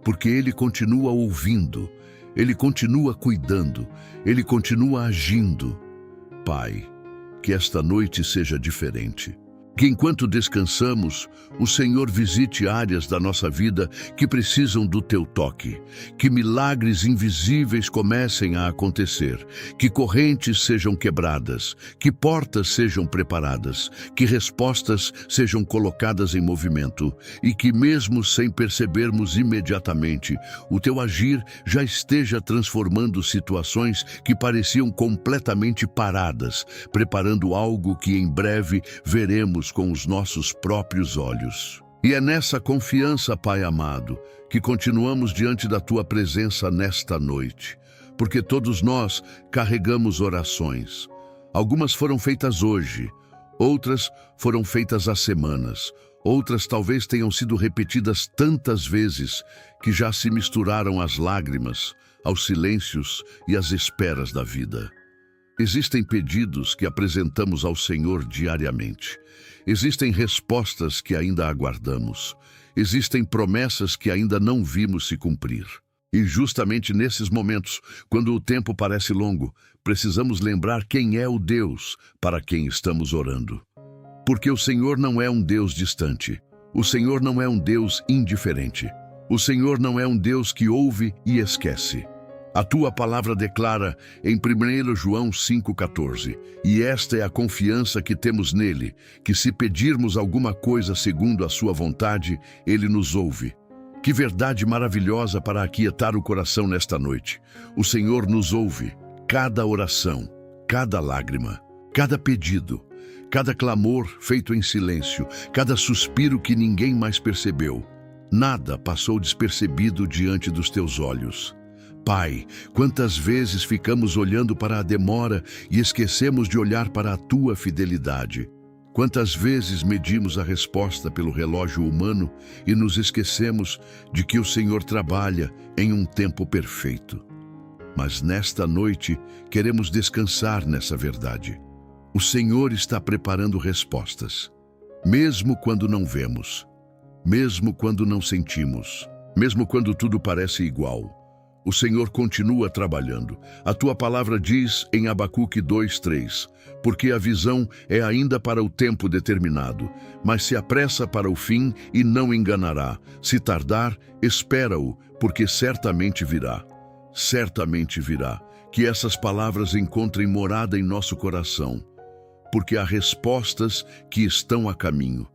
[SPEAKER 1] porque Ele continua ouvindo, Ele continua cuidando, Ele continua agindo. Pai, que esta noite seja diferente. Que enquanto descansamos, o Senhor visite áreas da nossa vida que precisam do teu toque. Que milagres invisíveis comecem a acontecer. Que correntes sejam quebradas. Que portas sejam preparadas. Que respostas sejam colocadas em movimento. E que mesmo sem percebermos imediatamente, o teu agir já esteja transformando situações que pareciam completamente paradas, preparando algo que em breve veremos com os nossos próprios olhos. E é nessa confiança, Pai amado, que continuamos diante da Tua presença nesta noite, porque todos nós carregamos orações. Algumas foram feitas hoje, outras foram feitas há semanas, outras talvez tenham sido repetidas tantas vezes que já se misturaram às lágrimas, aos silêncios e às esperas da vida. Existem pedidos que apresentamos ao Senhor diariamente. Existem respostas que ainda aguardamos. Existem promessas que ainda não vimos se cumprir. E justamente nesses momentos, quando o tempo parece longo, precisamos lembrar quem é o Deus para quem estamos orando. Porque o Senhor não é um Deus distante. O Senhor não é um Deus indiferente. O Senhor não é um Deus que ouve e esquece. A tua palavra declara em 1 João 5,14, e esta é a confiança que temos nele, que se pedirmos alguma coisa segundo a sua vontade, ele nos ouve. Que verdade maravilhosa para aquietar o coração nesta noite. O Senhor nos ouve, cada oração, cada lágrima, cada pedido, cada clamor feito em silêncio, cada suspiro que ninguém mais percebeu. Nada passou despercebido diante dos teus olhos. Pai, quantas vezes ficamos olhando para a demora e esquecemos de olhar para a Tua fidelidade? Quantas vezes medimos a resposta pelo relógio humano e nos esquecemos de que o Senhor trabalha em um tempo perfeito? Mas nesta noite queremos descansar nessa verdade. O Senhor está preparando respostas, mesmo quando não vemos, mesmo quando não sentimos, mesmo quando tudo parece igual. O Senhor continua trabalhando. A tua palavra diz em Abacuque 2:3, porque a visão é ainda para o tempo determinado, mas se apressa para o fim e não enganará. Se tardar, espera-o, porque certamente virá. Certamente virá. Que essas palavras encontrem morada em nosso coração, porque há respostas que estão a caminho.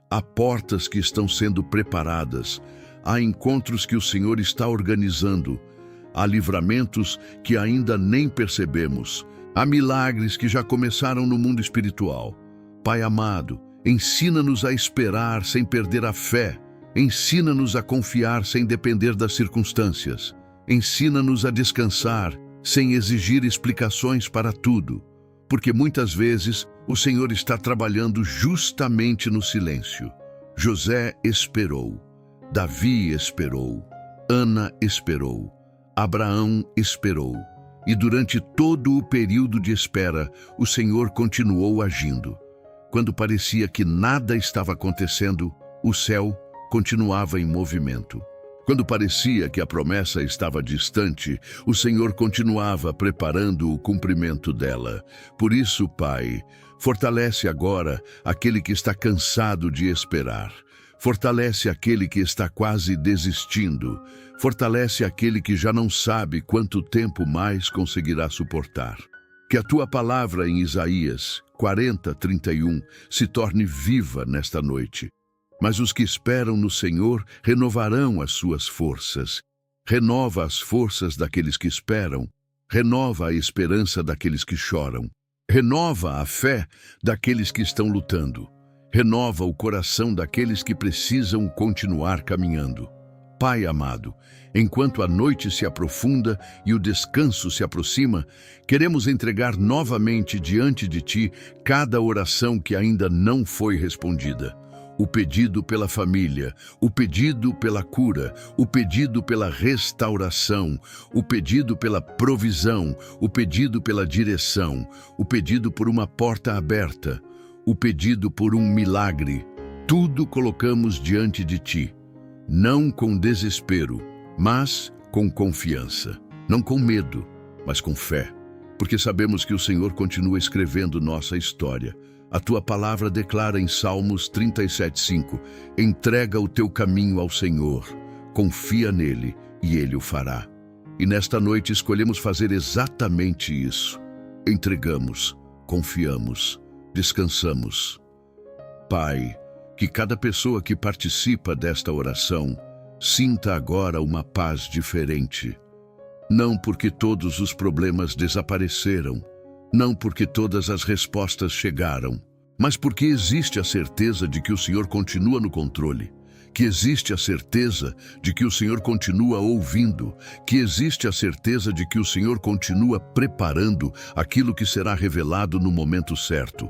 [SPEAKER 1] Há portas que estão sendo preparadas. Há encontros que o Senhor está organizando. Há livramentos que ainda nem percebemos. Há milagres que já começaram no mundo espiritual. Pai amado, ensina-nos a esperar sem perder a fé. Ensina-nos a confiar sem depender das circunstâncias. Ensina-nos a descansar sem exigir explicações para tudo. Porque muitas vezes o Senhor está trabalhando justamente no silêncio. José esperou, Davi esperou, Ana esperou, Abraão esperou. E durante todo o período de espera, o Senhor continuou agindo. Quando parecia que nada estava acontecendo, o céu continuava em movimento. Quando parecia que a promessa estava distante, o Senhor continuava preparando o cumprimento dela. Por isso, Pai, fortalece agora aquele que está cansado de esperar. Fortalece aquele que está quase desistindo. Fortalece aquele que já não sabe quanto tempo mais conseguirá suportar. Que a tua palavra em Isaías 40:31 se torne viva nesta noite. Mas os que esperam no Senhor renovarão as suas forças. Renova as forças daqueles que esperam. Renova a esperança daqueles que choram. Renova a fé daqueles que estão lutando. Renova o coração daqueles que precisam continuar caminhando. Pai amado, enquanto a noite se aprofunda e o descanso se aproxima, queremos entregar novamente diante de Ti cada oração que ainda não foi respondida. O pedido pela família, o pedido pela cura, o pedido pela restauração, o pedido pela provisão, o pedido pela direção, o pedido por uma porta aberta, o pedido por um milagre. Tudo colocamos diante de Ti, não com desespero, mas com confiança. Não com medo, mas com fé, porque sabemos que o Senhor continua escrevendo nossa história. A tua palavra declara em Salmos 37:5, entrega o teu caminho ao Senhor, confia nele e ele o fará. E nesta noite escolhemos fazer exatamente isso. Entregamos, confiamos, descansamos. Pai, que cada pessoa que participa desta oração sinta agora uma paz diferente. Não porque todos os problemas desapareceram, não porque todas as respostas chegaram, mas porque existe a certeza de que o Senhor continua no controle, que existe a certeza de que o Senhor continua ouvindo, que existe a certeza de que o Senhor continua preparando aquilo que será revelado no momento certo.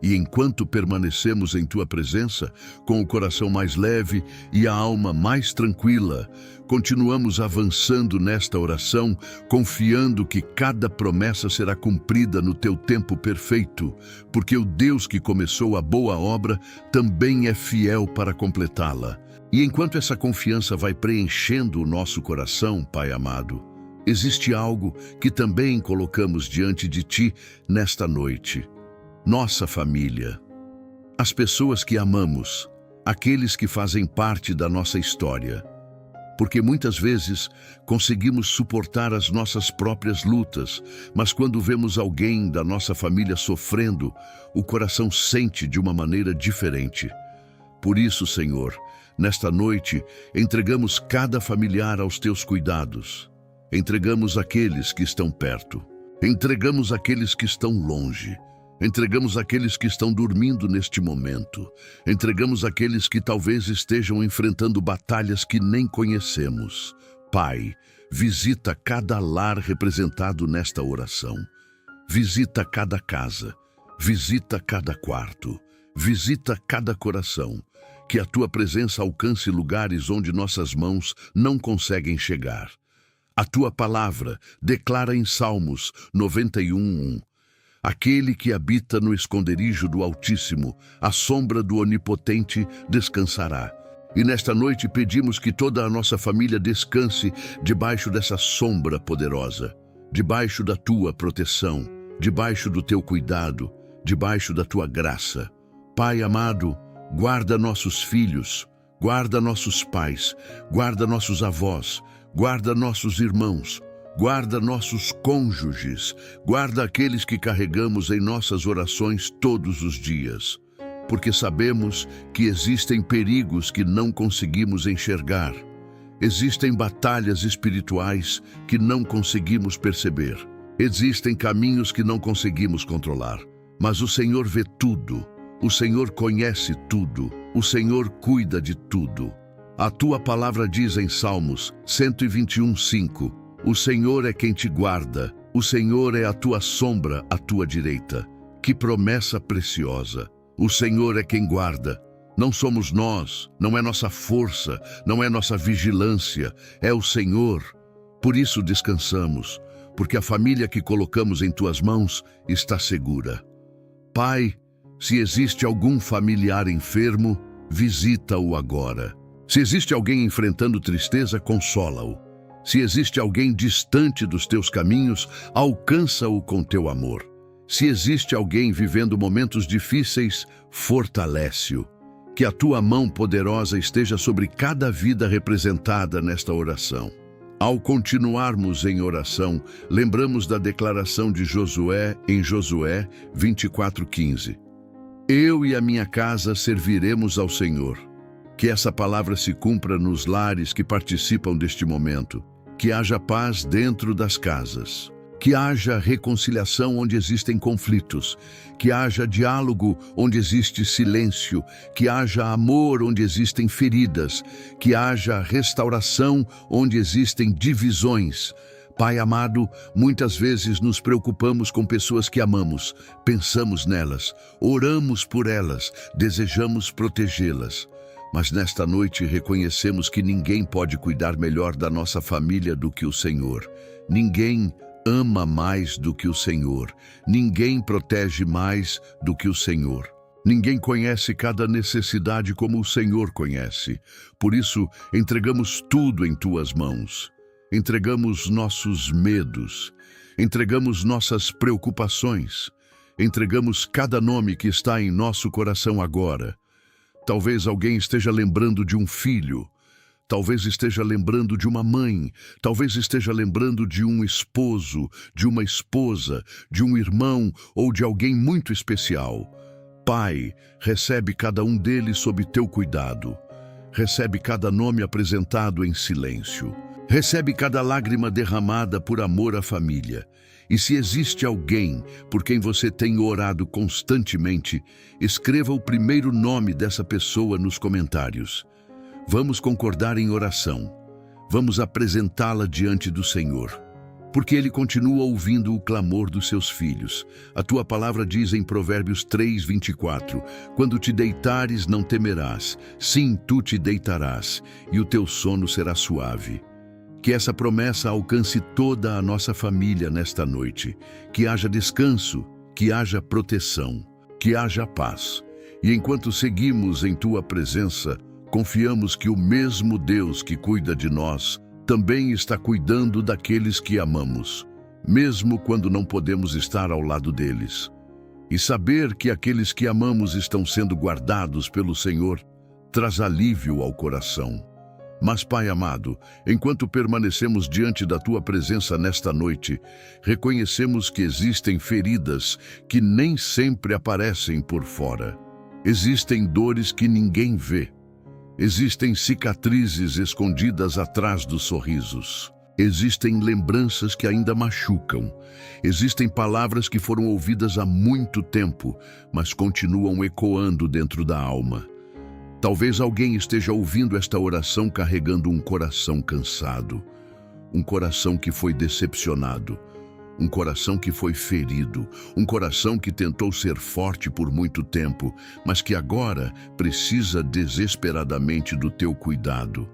[SPEAKER 1] E enquanto permanecemos em Tua presença, com o coração mais leve e a alma mais tranquila, continuamos avançando nesta oração, confiando que cada promessa será cumprida no Teu tempo perfeito, porque o Deus que começou a boa obra também é fiel para completá-la. E enquanto essa confiança vai preenchendo o nosso coração, Pai amado, existe algo que também colocamos diante de Ti nesta noite. Nossa família, as pessoas que amamos, aqueles que fazem parte da nossa história. Porque muitas vezes conseguimos suportar as nossas próprias lutas, mas quando vemos alguém da nossa família sofrendo, o coração sente de uma maneira diferente. Por isso, Senhor, nesta noite, entregamos cada familiar aos Teus cuidados. Entregamos aqueles que estão perto. Entregamos aqueles que estão longe. Entregamos aqueles que estão dormindo neste momento. Entregamos aqueles que talvez estejam enfrentando batalhas que nem conhecemos. Pai, visita cada lar representado nesta oração. Visita cada casa. Visita cada quarto. Visita cada coração. Que a Tua presença alcance lugares onde nossas mãos não conseguem chegar. A Tua palavra declara em Salmos 91:1. Aquele que habita no esconderijo do Altíssimo, à sombra do Onipotente, descansará. E nesta noite pedimos que toda a nossa família descanse debaixo dessa sombra poderosa, debaixo da Tua proteção, debaixo do Teu cuidado, debaixo da Tua graça. Pai amado, guarda nossos filhos, guarda nossos pais, guarda nossos avós, guarda nossos irmãos, guarda nossos cônjuges, guarda aqueles que carregamos em nossas orações todos os dias, porque sabemos que existem perigos que não conseguimos enxergar, existem batalhas espirituais que não conseguimos perceber, existem caminhos que não conseguimos controlar, mas o Senhor vê tudo, o Senhor conhece tudo, o Senhor cuida de tudo. A Tua palavra diz em Salmos 121:5, o Senhor é quem te guarda, o Senhor é a tua sombra à tua direita. Que promessa preciosa! O Senhor é quem guarda, Não somos nós, não é nossa força, não é nossa vigilância, é o Senhor. Por isso descansamos, porque a família que colocamos em tuas mãos está segura. Pai, se existe algum familiar enfermo, visita-o agora. Se existe alguém enfrentando tristeza, consola-o. Se existe alguém distante dos teus caminhos, alcança-o com teu amor. Se existe alguém vivendo momentos difíceis, fortalece-o. Que a tua mão poderosa esteja sobre cada vida representada nesta oração. Ao continuarmos em oração, lembramos da declaração de Josué em Josué 24:15. Eu e a minha casa serviremos ao Senhor. Que essa palavra se cumpra nos lares que participam deste momento. Que haja paz dentro das casas. Que haja reconciliação onde existem conflitos. Que haja diálogo onde existe silêncio. Que haja amor onde existem feridas. Que haja restauração onde existem divisões. Pai amado, muitas vezes nos preocupamos com pessoas que amamos, pensamos nelas, oramos por elas, desejamos protegê-las. Mas nesta noite reconhecemos que ninguém pode cuidar melhor da nossa família do que o Senhor. Ninguém ama mais do que o Senhor. Ninguém protege mais do que o Senhor. Ninguém conhece cada necessidade como o Senhor conhece. Por isso, entregamos tudo em tuas mãos. Entregamos nossos medos. Entregamos nossas preocupações. Entregamos cada nome que está em nosso coração agora. Talvez alguém esteja lembrando de um filho, talvez esteja lembrando de uma mãe, talvez esteja lembrando de um esposo, de uma esposa, de um irmão ou de alguém muito especial. Pai, recebe cada um deles sob teu cuidado. Recebe cada nome apresentado em silêncio. Recebe cada lágrima derramada por amor à família. E se existe alguém por quem você tem orado constantemente, escreva o primeiro nome dessa pessoa nos comentários. Vamos concordar em oração. Vamos apresentá-la diante do Senhor. Porque Ele continua ouvindo o clamor dos seus filhos. A tua palavra diz em Provérbios 3:24, quando te deitares não temerás, sim, tu te deitarás, e o teu sono será suave. Que essa promessa alcance toda a nossa família nesta noite. Que haja descanso, que haja proteção, que haja paz. E enquanto seguimos em tua presença, confiamos que o mesmo Deus que cuida de nós também está cuidando daqueles que amamos, mesmo quando não podemos estar ao lado deles. E saber que aqueles que amamos estão sendo guardados pelo Senhor traz alívio ao coração. Mas, Pai amado, enquanto permanecemos diante da Tua presença nesta noite, reconhecemos que existem feridas que nem sempre aparecem por fora. Existem dores que ninguém vê. Existem cicatrizes escondidas atrás dos sorrisos. Existem lembranças que ainda machucam. Existem palavras que foram ouvidas há muito tempo, mas continuam ecoando dentro da alma. Talvez alguém esteja ouvindo esta oração carregando um coração cansado, um coração que foi decepcionado, um coração que foi ferido, um coração que tentou ser forte por muito tempo, mas que agora precisa desesperadamente do teu cuidado.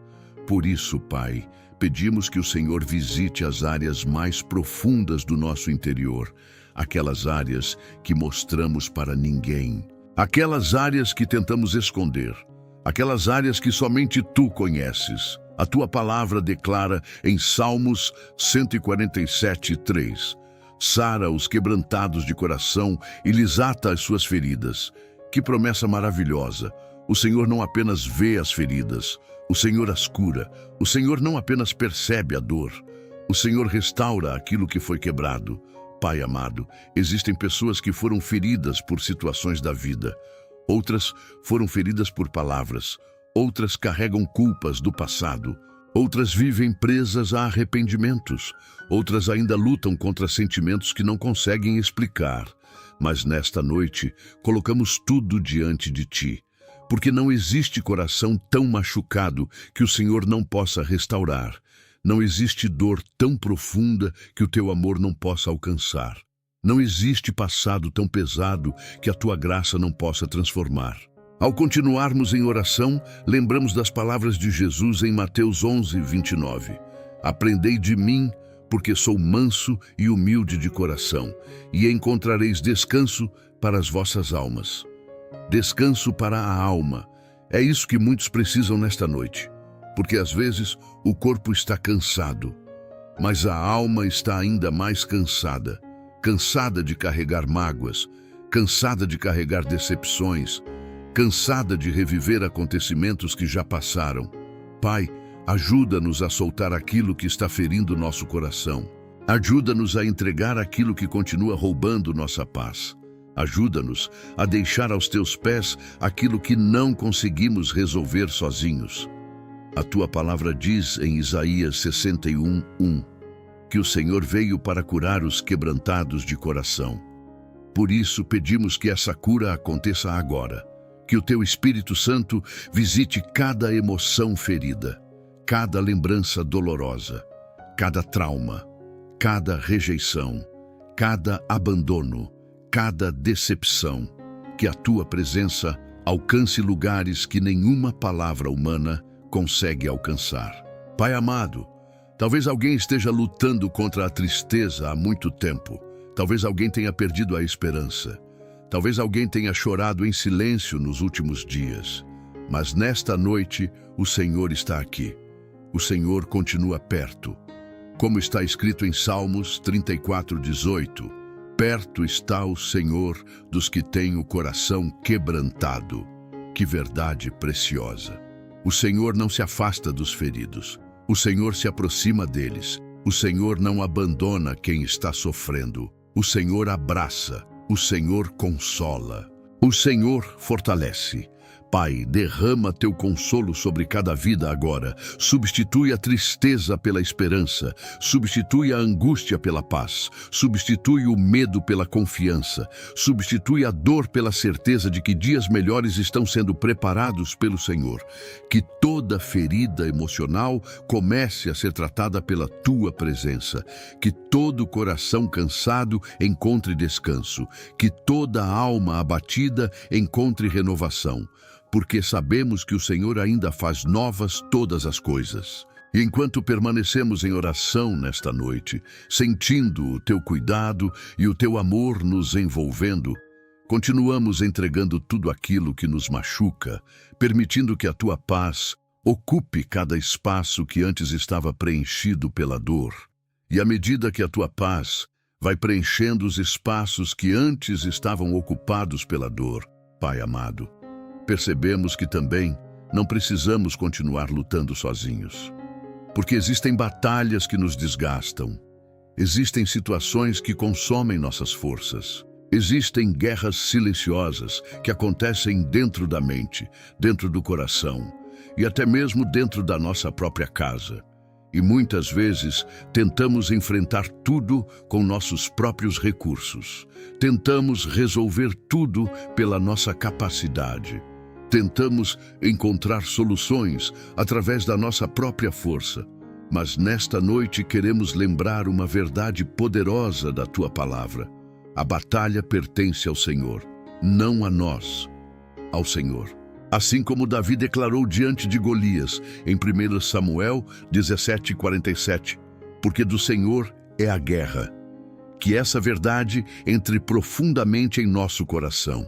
[SPEAKER 1] Por isso, Pai, pedimos que o Senhor visite as áreas mais profundas do nosso interior, aquelas áreas que mostramos para ninguém, aquelas áreas que tentamos esconder, aquelas áreas que somente Tu conheces. A Tua palavra declara em Salmos 147:3, sara os quebrantados de coração e lhes ata as suas feridas. Que promessa maravilhosa! O Senhor não apenas vê as feridas, o Senhor as cura. O Senhor não apenas percebe a dor, o Senhor restaura aquilo que foi quebrado. Pai amado, existem pessoas que foram feridas por situações da vida. Outras foram feridas por palavras, outras carregam culpas do passado, outras vivem presas a arrependimentos, outras ainda lutam contra sentimentos que não conseguem explicar. Mas nesta noite, colocamos tudo diante de Ti, porque não existe coração tão machucado que o Senhor não possa restaurar. Não existe dor tão profunda que o Teu amor não possa alcançar. Não existe passado tão pesado que a Tua graça não possa transformar. Ao continuarmos em oração, lembramos das palavras de Jesus em Mateus 11:29. Aprendei de mim, porque sou manso e humilde de coração, e encontrareis descanso para as vossas almas. Descanso para a alma. É isso que muitos precisam nesta noite, porque às vezes o corpo está cansado, mas a alma está ainda mais cansada. Cansada de carregar mágoas, cansada de carregar decepções, cansada de reviver acontecimentos que já passaram. Pai, ajuda-nos a soltar aquilo que está ferindo nosso coração. Ajuda-nos a entregar aquilo que continua roubando nossa paz. Ajuda-nos a deixar aos teus pés aquilo que não conseguimos resolver sozinhos. A tua palavra diz em Isaías 61:1 que o Senhor veio para curar os quebrantados de coração. Por isso pedimos que essa cura aconteça agora. Que o teu Espírito Santo visite cada emoção ferida, cada lembrança dolorosa, cada trauma, cada rejeição, cada abandono, cada decepção. Que a tua presença alcance lugares que nenhuma palavra humana consegue alcançar. Pai amado, talvez alguém esteja lutando contra a tristeza há muito tempo. Talvez alguém tenha perdido a esperança. Talvez alguém tenha chorado em silêncio nos últimos dias. Mas nesta noite, o Senhor está aqui. O Senhor continua perto. Como está escrito em Salmos 34:18, perto está o Senhor dos que têm o coração quebrantado. Que verdade preciosa! O Senhor não se afasta dos feridos. O Senhor se aproxima deles. O Senhor não abandona quem está sofrendo. O Senhor abraça. O Senhor consola. O Senhor fortalece. Pai, derrama teu consolo sobre cada vida agora. Substitui a tristeza pela esperança. Substitui a angústia pela paz. Substitui o medo pela confiança. Substitui a dor pela certeza de que dias melhores estão sendo preparados pelo Senhor. Que toda ferida emocional comece a ser tratada pela tua presença. Que todo coração cansado encontre descanso. Que toda alma abatida encontre renovação. Porque sabemos que o Senhor ainda faz novas todas as coisas. E enquanto permanecemos em oração nesta noite, sentindo o teu cuidado e o teu amor nos envolvendo, continuamos entregando tudo aquilo que nos machuca, permitindo que a tua paz ocupe cada espaço que antes estava preenchido pela dor. E à medida que a tua paz vai preenchendo os espaços que antes estavam ocupados pela dor, Pai amado, percebemos que também não precisamos continuar lutando sozinhos. Porque existem batalhas que nos desgastam. Existem situações que consomem nossas forças. Existem guerras silenciosas que acontecem dentro da mente, dentro do coração e até mesmo dentro da nossa própria casa. E muitas vezes tentamos enfrentar tudo com nossos próprios recursos. Tentamos resolver tudo pela nossa capacidade. Tentamos encontrar soluções através da nossa própria força. Mas nesta noite queremos lembrar uma verdade poderosa da tua palavra. A batalha pertence ao Senhor, não a nós, ao Senhor. Assim como Davi declarou diante de Golias, em 1 Samuel 17:47, porque do Senhor é a guerra. Que essa verdade entre profundamente em nosso coração.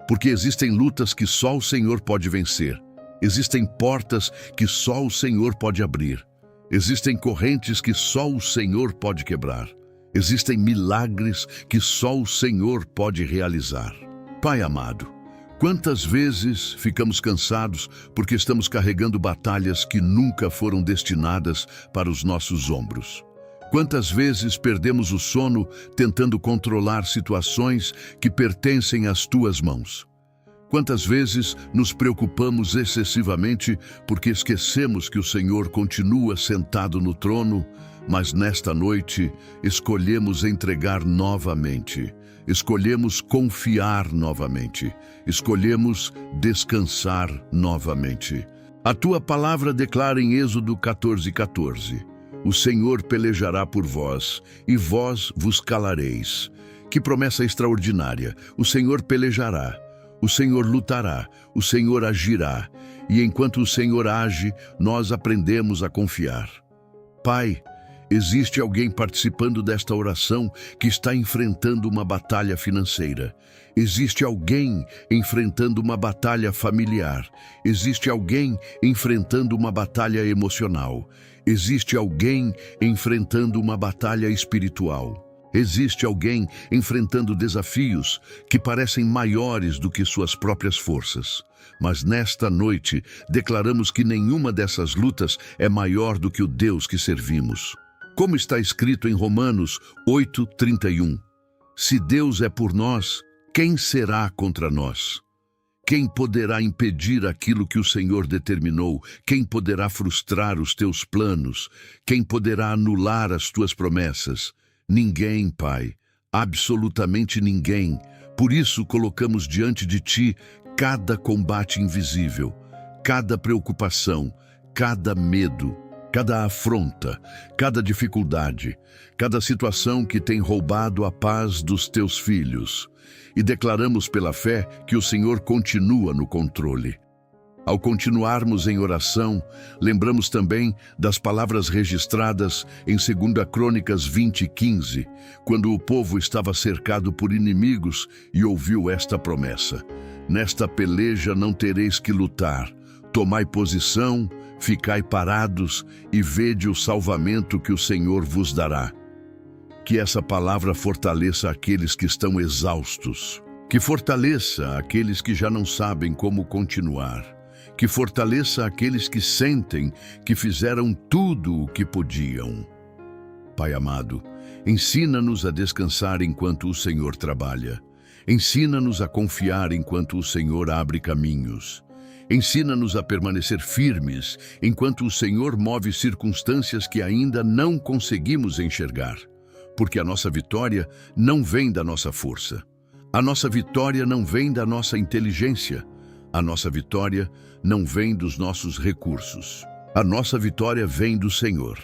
[SPEAKER 1] Porque existem lutas que só o Senhor pode vencer. Existem portas que só o Senhor pode abrir. Existem correntes que só o Senhor pode quebrar. Existem milagres que só o Senhor pode realizar. Pai amado, quantas vezes ficamos cansados porque estamos carregando batalhas que nunca foram destinadas para os nossos ombros? Quantas vezes perdemos o sono tentando controlar situações que pertencem às tuas mãos? Quantas vezes nos preocupamos excessivamente porque esquecemos que o Senhor continua sentado no trono, mas nesta noite escolhemos entregar novamente, escolhemos confiar novamente, escolhemos descansar novamente. A tua palavra declara em Êxodo 14:14, o Senhor pelejará por vós, e vós vos calareis. Que promessa extraordinária! O Senhor pelejará. O Senhor lutará, o Senhor agirá, e enquanto o Senhor age, nós aprendemos a confiar. Pai, existe alguém participando desta oração que está enfrentando uma batalha financeira. Existe alguém enfrentando uma batalha familiar. Existe alguém enfrentando uma batalha emocional. Existe alguém enfrentando uma batalha espiritual. Existe alguém enfrentando desafios que parecem maiores do que suas próprias forças. Mas nesta noite, declaramos que nenhuma dessas lutas é maior do que o Deus que servimos. Como está escrito em Romanos 8:31, se Deus é por nós, quem será contra nós? Quem poderá impedir aquilo que o Senhor determinou? Quem poderá frustrar os teus planos? Quem poderá anular as tuas promessas? Ninguém, Pai, absolutamente ninguém. Por isso colocamos diante de Ti cada combate invisível, cada preocupação, cada medo, cada afronta, cada dificuldade, cada situação que tem roubado a paz dos Teus filhos. E declaramos pela fé que o Senhor continua no controle. Ao continuarmos em oração, lembramos também das palavras registradas em 2 Crônicas 20:15, quando o povo estava cercado por inimigos e ouviu esta promessa: nesta peleja não tereis que lutar, tomai posição, ficai parados e vede o salvamento que o Senhor vos dará. Que essa palavra fortaleça aqueles que estão exaustos, que fortaleça aqueles que já não sabem como continuar, que fortaleça aqueles que sentem que fizeram tudo o que podiam. Pai amado, ensina-nos a descansar enquanto o Senhor trabalha. Ensina-nos a confiar enquanto o Senhor abre caminhos. Ensina-nos a permanecer firmes enquanto o Senhor move circunstâncias que ainda não conseguimos enxergar. Porque a nossa vitória não vem da nossa força. A nossa vitória não vem da nossa inteligência. A nossa vitória não vem dos nossos recursos. A nossa vitória vem do Senhor.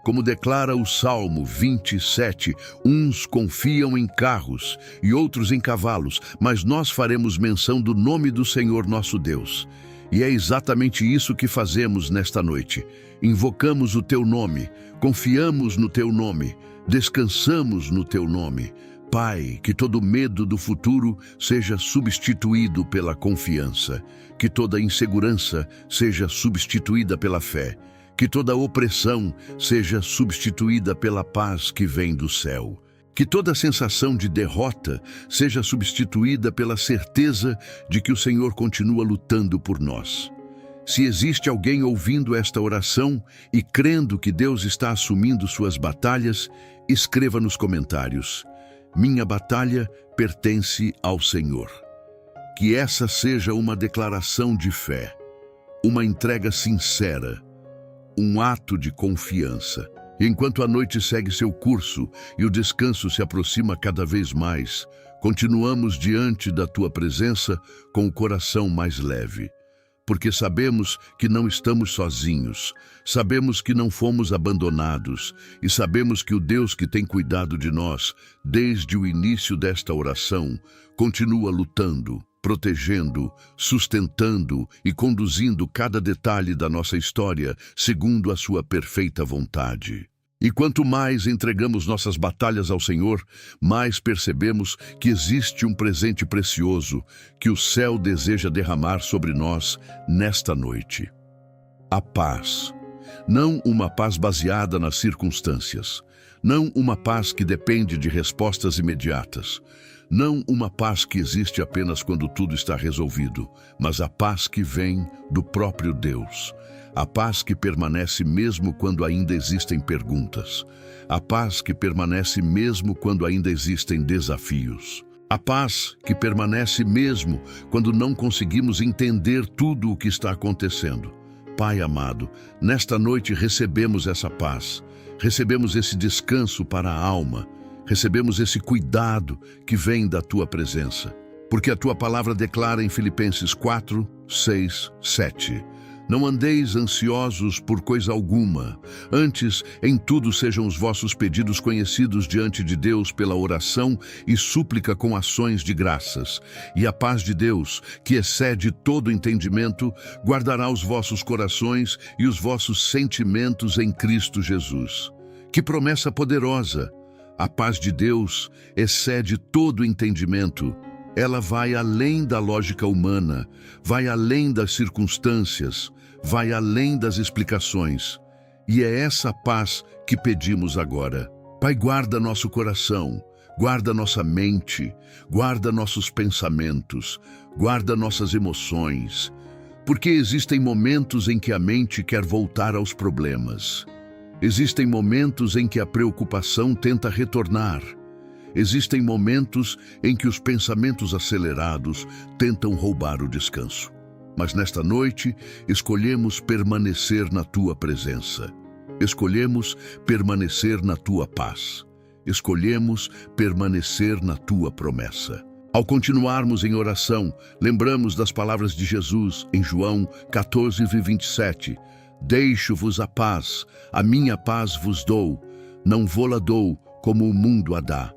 [SPEAKER 1] Como declara o Salmo 27, uns confiam em carros e outros em cavalos, mas nós faremos menção do nome do Senhor nosso Deus. E é exatamente isso que fazemos nesta noite. Invocamos o Teu nome, confiamos no Teu nome, descansamos no Teu nome. Pai, que todo medo do futuro seja substituído pela confiança, que toda insegurança seja substituída pela fé, que toda opressão seja substituída pela paz que vem do céu, que toda sensação de derrota seja substituída pela certeza de que o Senhor continua lutando por nós. Se existe alguém ouvindo esta oração e crendo que Deus está assumindo suas batalhas, escreva nos comentários: minha batalha pertence ao Senhor. Que essa seja uma declaração de fé, uma entrega sincera, um ato de confiança. Enquanto a noite segue seu curso e o descanso se aproxima cada vez mais, continuamos diante da Tua presença com o coração mais leve. Porque sabemos que não estamos sozinhos, sabemos que não fomos abandonados e sabemos que o Deus que tem cuidado de nós desde o início desta oração continua lutando, protegendo, sustentando e conduzindo cada detalhe da nossa história segundo a sua perfeita vontade. E quanto mais entregamos nossas batalhas ao Senhor, mais percebemos que existe um presente precioso que o céu deseja derramar sobre nós nesta noite. A paz. Não uma paz baseada nas circunstâncias. Não uma paz que depende de respostas imediatas. Não uma paz que existe apenas quando tudo está resolvido, mas a paz que vem do próprio Deus. A paz que permanece mesmo quando ainda existem perguntas. A paz que permanece mesmo quando ainda existem desafios. A paz que permanece mesmo quando não conseguimos entender tudo o que está acontecendo. Pai amado, nesta noite recebemos essa paz, recebemos esse descanso para a alma, recebemos esse cuidado que vem da Tua presença. Porque a Tua palavra declara em Filipenses 4, 6, 7... Não andeis ansiosos por coisa alguma. Antes, em tudo sejam os vossos pedidos conhecidos diante de Deus pela oração e súplica com ações de graças. E a paz de Deus, que excede todo entendimento, guardará os vossos corações e os vossos sentimentos em Cristo Jesus. Que promessa poderosa! A paz de Deus excede todo entendimento. Ela vai além da lógica humana, vai além das circunstâncias, vai além das explicações. E é essa paz que pedimos agora. Pai, guarda nosso coração, guarda nossa mente, guarda nossos pensamentos, guarda nossas emoções. Porque existem momentos em que a mente quer voltar aos problemas. Existem momentos em que a preocupação tenta retornar. Existem momentos em que os pensamentos acelerados tentam roubar o descanso. Mas nesta noite, escolhemos permanecer na Tua presença. Escolhemos permanecer na Tua paz. Escolhemos permanecer na Tua promessa. Ao continuarmos em oração, lembramos das palavras de Jesus em João 14:27. Deixo-vos a paz, a minha paz vos dou, não vô-la dou como o mundo a dá.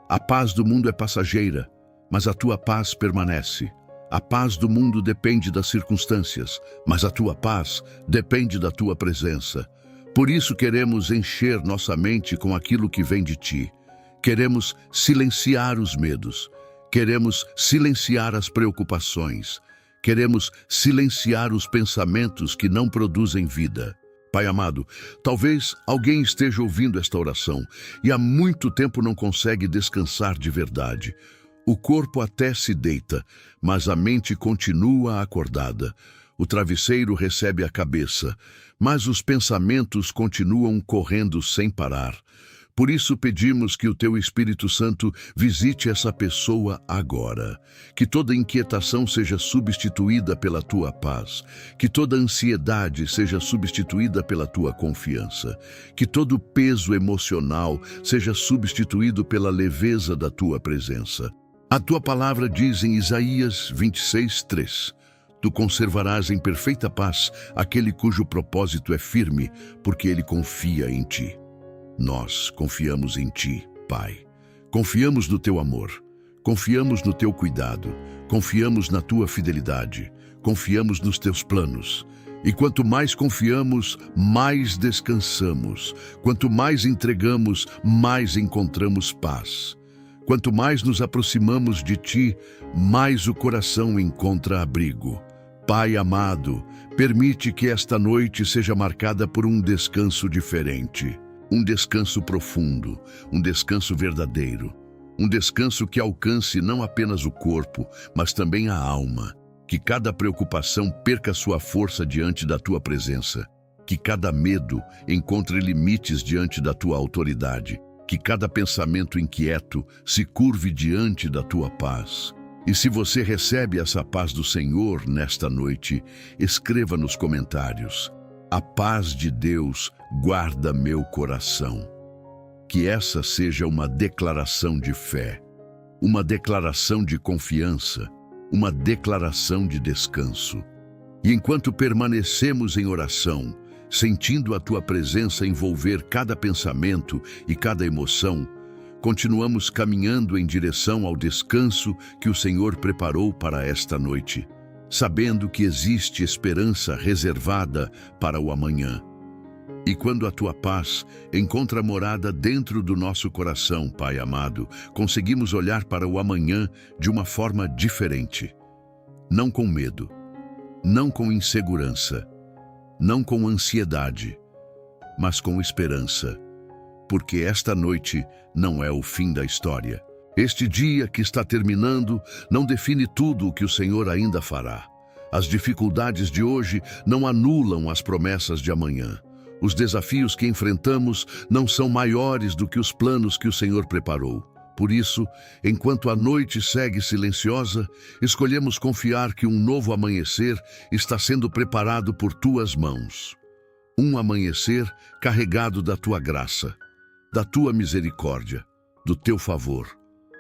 [SPEAKER 1] A paz do mundo é passageira, mas a tua paz permanece. A paz do mundo depende das circunstâncias, mas a tua paz depende da tua presença. Por isso queremos encher nossa mente com aquilo que vem de ti. Queremos silenciar os medos. Queremos silenciar as preocupações. Queremos silenciar os pensamentos que não produzem vida. Pai amado, talvez alguém esteja ouvindo esta oração e há muito tempo não consegue descansar de verdade. O corpo até se deita, mas a mente continua acordada. O travesseiro recebe a cabeça, mas os pensamentos continuam correndo sem parar. Por isso pedimos que o Teu Espírito Santo visite essa pessoa agora. Que toda inquietação seja substituída pela Tua paz. Que toda ansiedade seja substituída pela Tua confiança. Que todo peso emocional seja substituído pela leveza da Tua presença. A Tua palavra diz em Isaías 26:3: Tu conservarás em perfeita paz aquele cujo propósito é firme, porque ele confia em Ti. Nós confiamos em Ti, Pai. Confiamos no Teu amor. Confiamos no Teu cuidado. Confiamos na Tua fidelidade. Confiamos nos Teus planos. E quanto mais confiamos, mais descansamos. Quanto mais entregamos, mais encontramos paz. Quanto mais nos aproximamos de Ti, mais o coração encontra abrigo. Pai amado, permite que esta noite seja marcada por um descanso diferente. Um descanso profundo, um descanso verdadeiro, um descanso que alcance não apenas o corpo, mas também a alma. Que cada preocupação perca sua força diante da Tua presença. Que cada medo encontre limites diante da Tua autoridade. Que cada pensamento inquieto se curve diante da Tua paz. E se você recebe essa paz do Senhor nesta noite, escreva nos comentários: a paz de Deus guarda meu coração. Que essa seja uma declaração de fé, uma declaração de confiança, uma declaração de descanso. E enquanto permanecemos em oração, sentindo a Tua presença envolver cada pensamento e cada emoção, continuamos caminhando em direção ao descanso que o Senhor preparou para esta noite, sabendo que existe esperança reservada para o amanhã. E quando a Tua paz encontra morada dentro do nosso coração, Pai amado, conseguimos olhar para o amanhã de uma forma diferente. Não com medo, não com insegurança, não com ansiedade, mas com esperança. Porque esta noite não é o fim da história. Este dia que está terminando não define tudo o que o Senhor ainda fará. As dificuldades de hoje não anulam as promessas de amanhã. Os desafios que enfrentamos não são maiores do que os planos que o Senhor preparou. Por isso, enquanto a noite segue silenciosa, escolhemos confiar que um novo amanhecer está sendo preparado por Tuas mãos. Um amanhecer carregado da Tua graça, da Tua misericórdia, do Teu favor,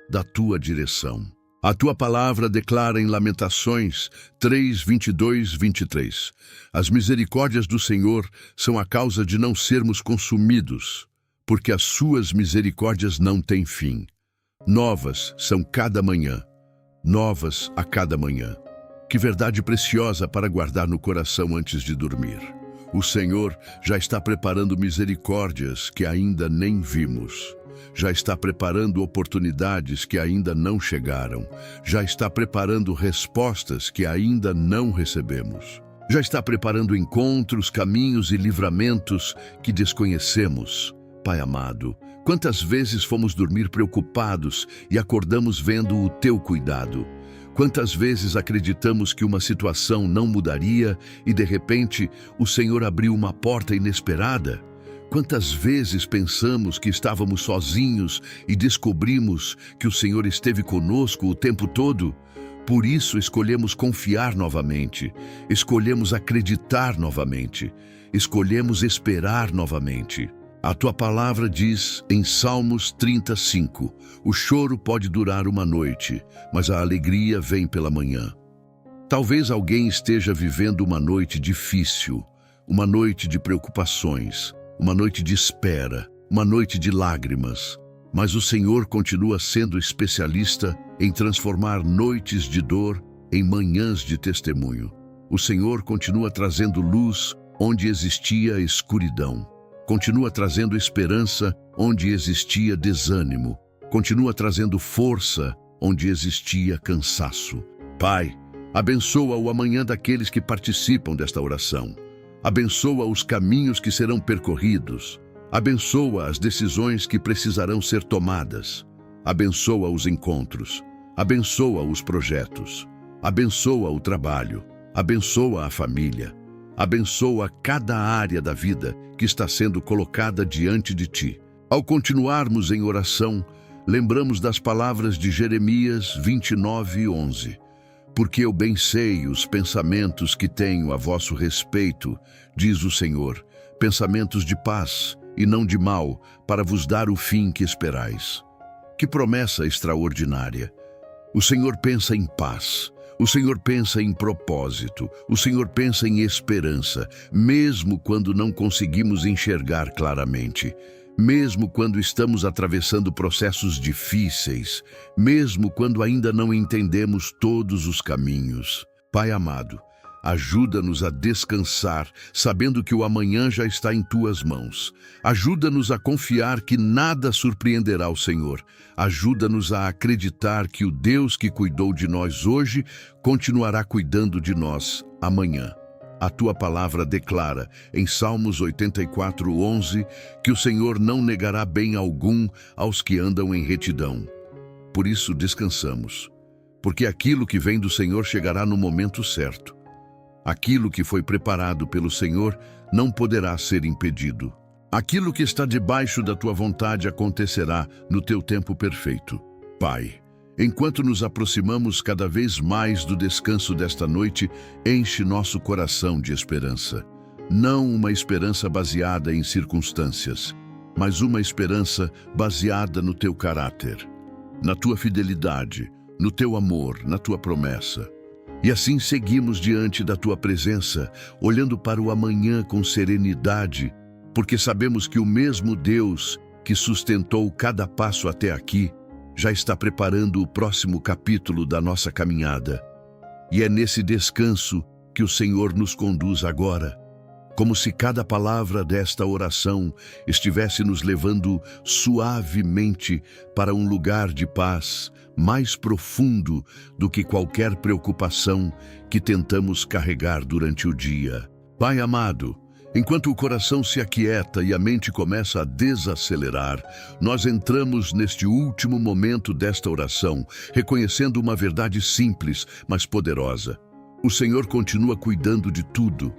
[SPEAKER 1] da Tua direção. A tua palavra declara em Lamentações 3, 22, 23. As misericórdias do Senhor são a causa de não sermos consumidos, porque as suas misericórdias não têm fim. Novas são cada manhã, novas a cada manhã. Que verdade preciosa para guardar no coração antes de dormir. O Senhor já está preparando misericórdias que ainda nem vimos. Já está preparando oportunidades que ainda não chegaram. Já está preparando respostas que ainda não recebemos. Já está preparando encontros, caminhos e livramentos que desconhecemos. Pai amado, quantas vezes fomos dormir preocupados e acordamos vendo o teu cuidado? Quantas vezes acreditamos que uma situação não mudaria e, de repente, o Senhor abriu uma porta inesperada? Quantas vezes pensamos que estávamos sozinhos e descobrimos que o Senhor esteve conosco o tempo todo? Por isso escolhemos confiar novamente, escolhemos acreditar novamente, escolhemos esperar novamente. A tua palavra diz em Salmos 35, o choro pode durar uma noite, mas a alegria vem pela manhã. Talvez alguém esteja vivendo uma noite difícil, uma noite de preocupações, uma noite de espera, uma noite de lágrimas. Mas o Senhor continua sendo especialista em transformar noites de dor em manhãs de testemunho. O Senhor continua trazendo luz onde existia escuridão. Continua trazendo esperança onde existia desânimo. Continua trazendo força onde existia cansaço. Pai, abençoa o amanhã daqueles que participam desta oração. Abençoa os caminhos que serão percorridos. Abençoa as decisões que precisarão ser tomadas. Abençoa os encontros. Abençoa os projetos. Abençoa o trabalho. Abençoa a família. Abençoa cada área da vida que está sendo colocada diante de ti. Ao continuarmos em oração, lembramos das palavras de Jeremias 29:11. Porque eu bem sei os pensamentos que tenho a vosso respeito, diz o Senhor, pensamentos de paz e não de mal, para vos dar o fim que esperais. Que promessa extraordinária! O Senhor pensa em paz. O Senhor pensa em propósito, o Senhor pensa em esperança, mesmo quando não conseguimos enxergar claramente, mesmo quando estamos atravessando processos difíceis, mesmo quando ainda não entendemos todos os caminhos. Pai amado, ajuda-nos a descansar, sabendo que o amanhã já está em tuas mãos. Ajuda-nos a confiar que nada surpreenderá o Senhor. Ajuda-nos a acreditar que o Deus que cuidou de nós hoje continuará cuidando de nós amanhã. A tua palavra declara, em Salmos 84:11, que o Senhor não negará bem algum aos que andam em retidão. Por isso descansamos, porque aquilo que vem do Senhor chegará no momento certo. Aquilo que foi preparado pelo Senhor não poderá ser impedido. Aquilo que está debaixo da tua vontade acontecerá no teu tempo perfeito. Pai, enquanto nos aproximamos cada vez mais do descanso desta noite, enche nosso coração de esperança. Não uma esperança baseada em circunstâncias, mas uma esperança baseada no teu caráter, na tua fidelidade, no teu amor, na tua promessa. E assim seguimos diante da tua presença, olhando para o amanhã com serenidade, porque sabemos que o mesmo Deus que sustentou cada passo até aqui, já está preparando o próximo capítulo da nossa caminhada. E é nesse descanso que o Senhor nos conduz agora, como se cada palavra desta oração estivesse nos levando suavemente para um lugar de paz mais profundo do que qualquer preocupação que tentamos carregar durante o dia. Pai amado, enquanto o coração se aquieta e a mente começa a desacelerar, nós entramos neste último momento desta oração, reconhecendo uma verdade simples, mas poderosa. O Senhor continua cuidando de tudo,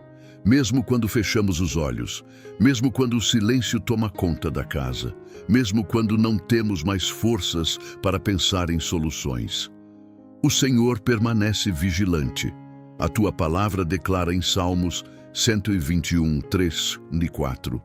[SPEAKER 1] mesmo quando fechamos os olhos, mesmo quando o silêncio toma conta da casa, mesmo quando não temos mais forças para pensar em soluções. O Senhor permanece vigilante. A tua palavra declara em Salmos 121, 3 e 4.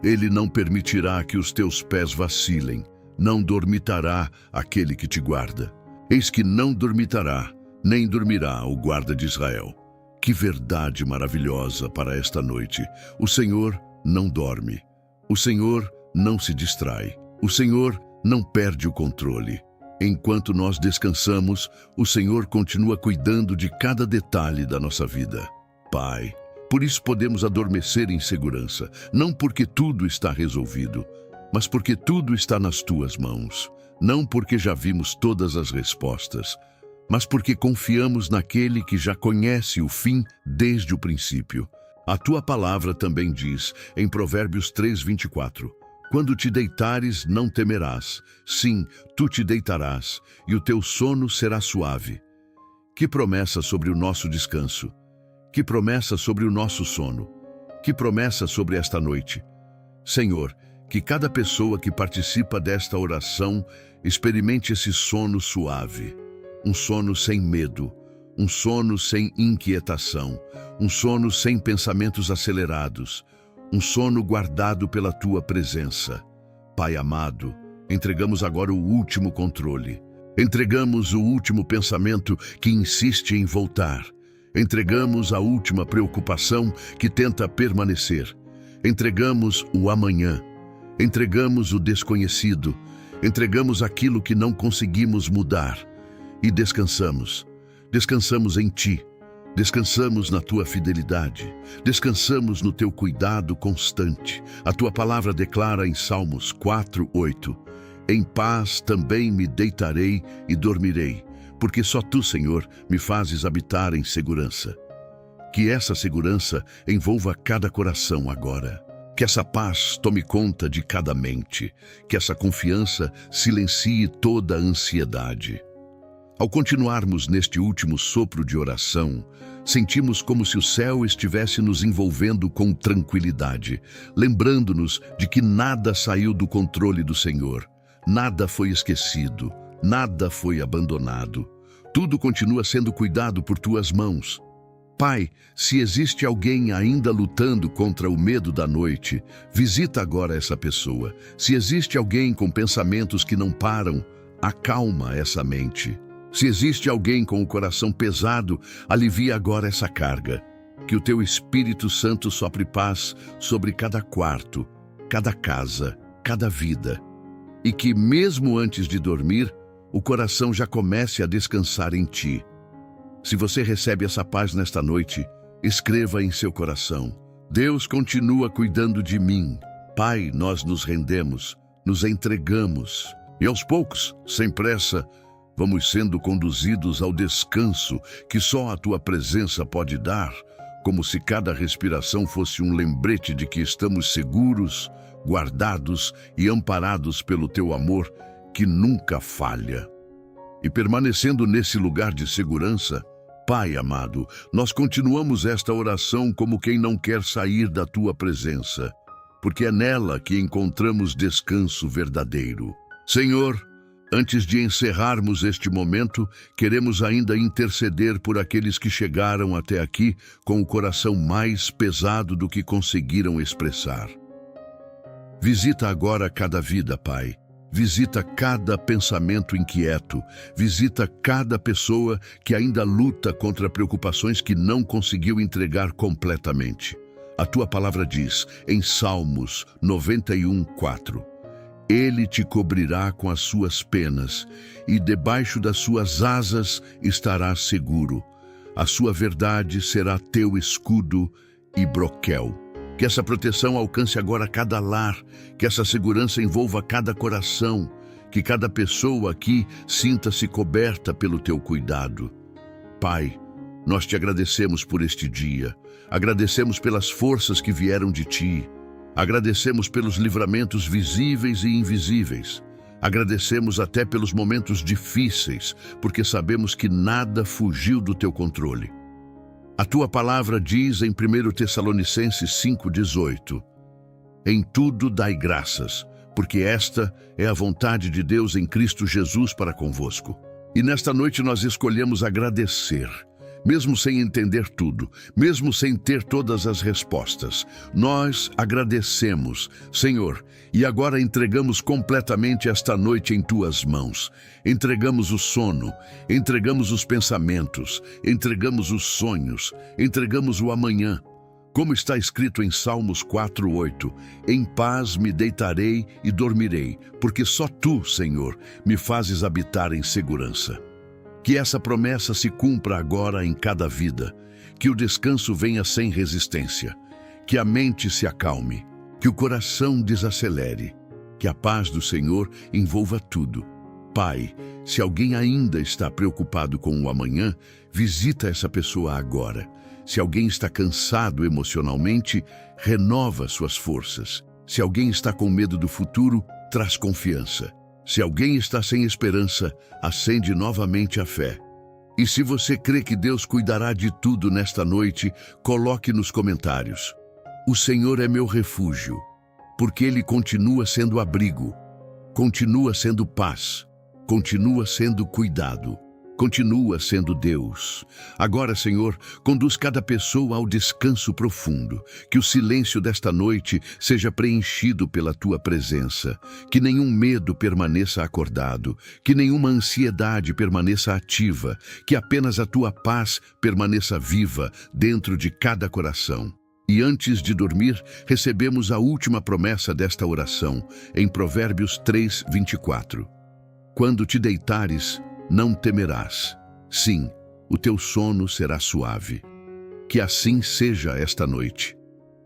[SPEAKER 1] Ele não permitirá que os teus pés vacilem, não dormitará aquele que te guarda. Eis que não dormitará, nem dormirá o guarda de Israel. Que verdade maravilhosa para esta noite! O Senhor não dorme. O Senhor não se distrai. O Senhor não perde o controle. Enquanto nós descansamos, o Senhor continua cuidando de cada detalhe da nossa vida. Pai, por isso podemos adormecer em segurança, não porque tudo está resolvido, mas porque tudo está nas tuas mãos. Não porque já vimos todas as respostas, mas porque confiamos naquele que já conhece o fim desde o princípio. A tua palavra também diz, em Provérbios 3:24, quando te deitares, não temerás. Sim, tu te deitarás, e o teu sono será suave. Que promessa sobre o nosso descanso! Que promessa sobre o nosso sono! Que promessa sobre esta noite! Senhor, que cada pessoa que participa desta oração experimente esse sono suave. Um sono sem medo, um sono sem inquietação, um sono sem pensamentos acelerados, um sono guardado pela tua presença. Pai amado, entregamos agora o último controle. Entregamos o último pensamento que insiste em voltar. Entregamos a última preocupação que tenta permanecer. Entregamos o amanhã. Entregamos o desconhecido. Entregamos aquilo que não conseguimos mudar. E descansamos. Descansamos em Ti. Descansamos na Tua fidelidade. Descansamos no Teu cuidado constante. A Tua palavra declara em Salmos 4:8: em paz também me deitarei e dormirei, porque só Tu, Senhor, me fazes habitar em segurança. Que essa segurança envolva cada coração agora. Que essa paz tome conta de cada mente. Que essa confiança silencie toda a ansiedade. Ao continuarmos neste último sopro de oração, sentimos como se o céu estivesse nos envolvendo com tranquilidade, lembrando-nos de que nada saiu do controle do Senhor, nada foi esquecido, nada foi abandonado. Tudo continua sendo cuidado por Tuas mãos. Pai, se existe alguém ainda lutando contra o medo da noite, visita agora essa pessoa. Se existe alguém com pensamentos que não param, acalma essa mente. Se existe alguém com o coração pesado, alivia agora essa carga. Que o Teu Espírito Santo sopre paz sobre cada quarto, cada casa, cada vida. E que, mesmo antes de dormir, o coração já comece a descansar em Ti. Se você recebe essa paz nesta noite, escreva em seu coração: Deus continua cuidando de mim. Pai, nós nos rendemos, nos entregamos. E aos poucos, sem pressa, vamos sendo conduzidos ao descanso que só a Tua presença pode dar, como se cada respiração fosse um lembrete de que estamos seguros, guardados e amparados pelo Teu amor que nunca falha. E permanecendo nesse lugar de segurança, Pai amado, nós continuamos esta oração como quem não quer sair da Tua presença, porque é nela que encontramos descanso verdadeiro. Senhor, antes de encerrarmos este momento, queremos ainda interceder por aqueles que chegaram até aqui com o coração mais pesado do que conseguiram expressar. Visita agora cada vida, Pai. Visita cada pensamento inquieto. Visita cada pessoa que ainda luta contra preocupações que não conseguiu entregar completamente. A Tua palavra diz, em Salmos 91:4, Ele te cobrirá com as suas penas, e debaixo das suas asas estarás seguro. A sua verdade será teu escudo e broquel. Que essa proteção alcance agora cada lar, que essa segurança envolva cada coração, que cada pessoa aqui sinta-se coberta pelo Teu cuidado. Pai, nós Te agradecemos por este dia, agradecemos pelas forças que vieram de Ti, agradecemos pelos livramentos visíveis e invisíveis. Agradecemos até pelos momentos difíceis, porque sabemos que nada fugiu do Teu controle. A Tua palavra diz em 1 Tessalonicenses 5:18, em tudo dai graças, porque esta é a vontade de Deus em Cristo Jesus para convosco. E nesta noite nós escolhemos agradecer. mesmo sem entender tudo, mesmo sem ter todas as respostas. Nós agradecemos, Senhor, e agora entregamos completamente esta noite em Tuas mãos. Entregamos o sono, entregamos os pensamentos, entregamos os sonhos, entregamos o amanhã. Como está escrito em Salmos 4:8, em paz me deitarei e dormirei, porque só Tu, Senhor, me fazes habitar em segurança. Que essa promessa se cumpra agora em cada vida, que o descanso venha sem resistência, que a mente se acalme, que o coração desacelere, que a paz do Senhor envolva tudo. Pai, se alguém ainda está preocupado com o amanhã, visita essa pessoa agora. Se alguém está cansado emocionalmente, renova suas forças. Se alguém está com medo do futuro, traz confiança. Se alguém está sem esperança, acende novamente a fé. E se você crê que Deus cuidará de tudo nesta noite, coloque nos comentários: o Senhor é meu refúgio, porque Ele continua sendo abrigo, continua sendo paz, continua sendo cuidado. Continua sendo Deus. Agora, Senhor, conduz cada pessoa ao descanso profundo. Que o silêncio desta noite seja preenchido pela Tua presença. Que nenhum medo permaneça acordado. Que nenhuma ansiedade permaneça ativa. Que apenas a Tua paz permaneça viva dentro de cada coração. E antes de dormir, recebemos a última promessa desta oração, em Provérbios 3:24. Quando te deitares, não temerás. Sim, o teu sono será suave. Que assim seja esta noite.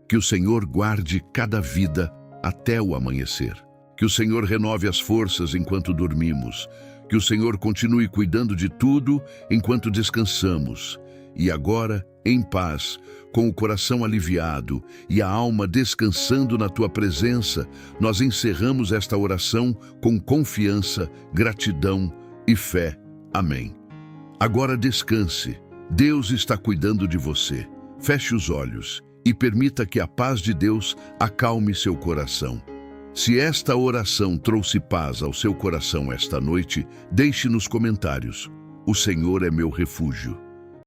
[SPEAKER 1] Que o Senhor guarde cada vida até o amanhecer. Que o Senhor renove as forças enquanto dormimos. Que o Senhor continue cuidando de tudo enquanto descansamos. E agora, em paz, com o coração aliviado e a alma descansando na Tua presença, nós encerramos esta oração com confiança, gratidão e fé. Amém. Agora descanse. Deus está cuidando de você. Feche os olhos e permita que a paz de Deus acalme seu coração. Se esta oração trouxe paz ao seu coração esta noite, deixe nos comentários: o Senhor é meu refúgio.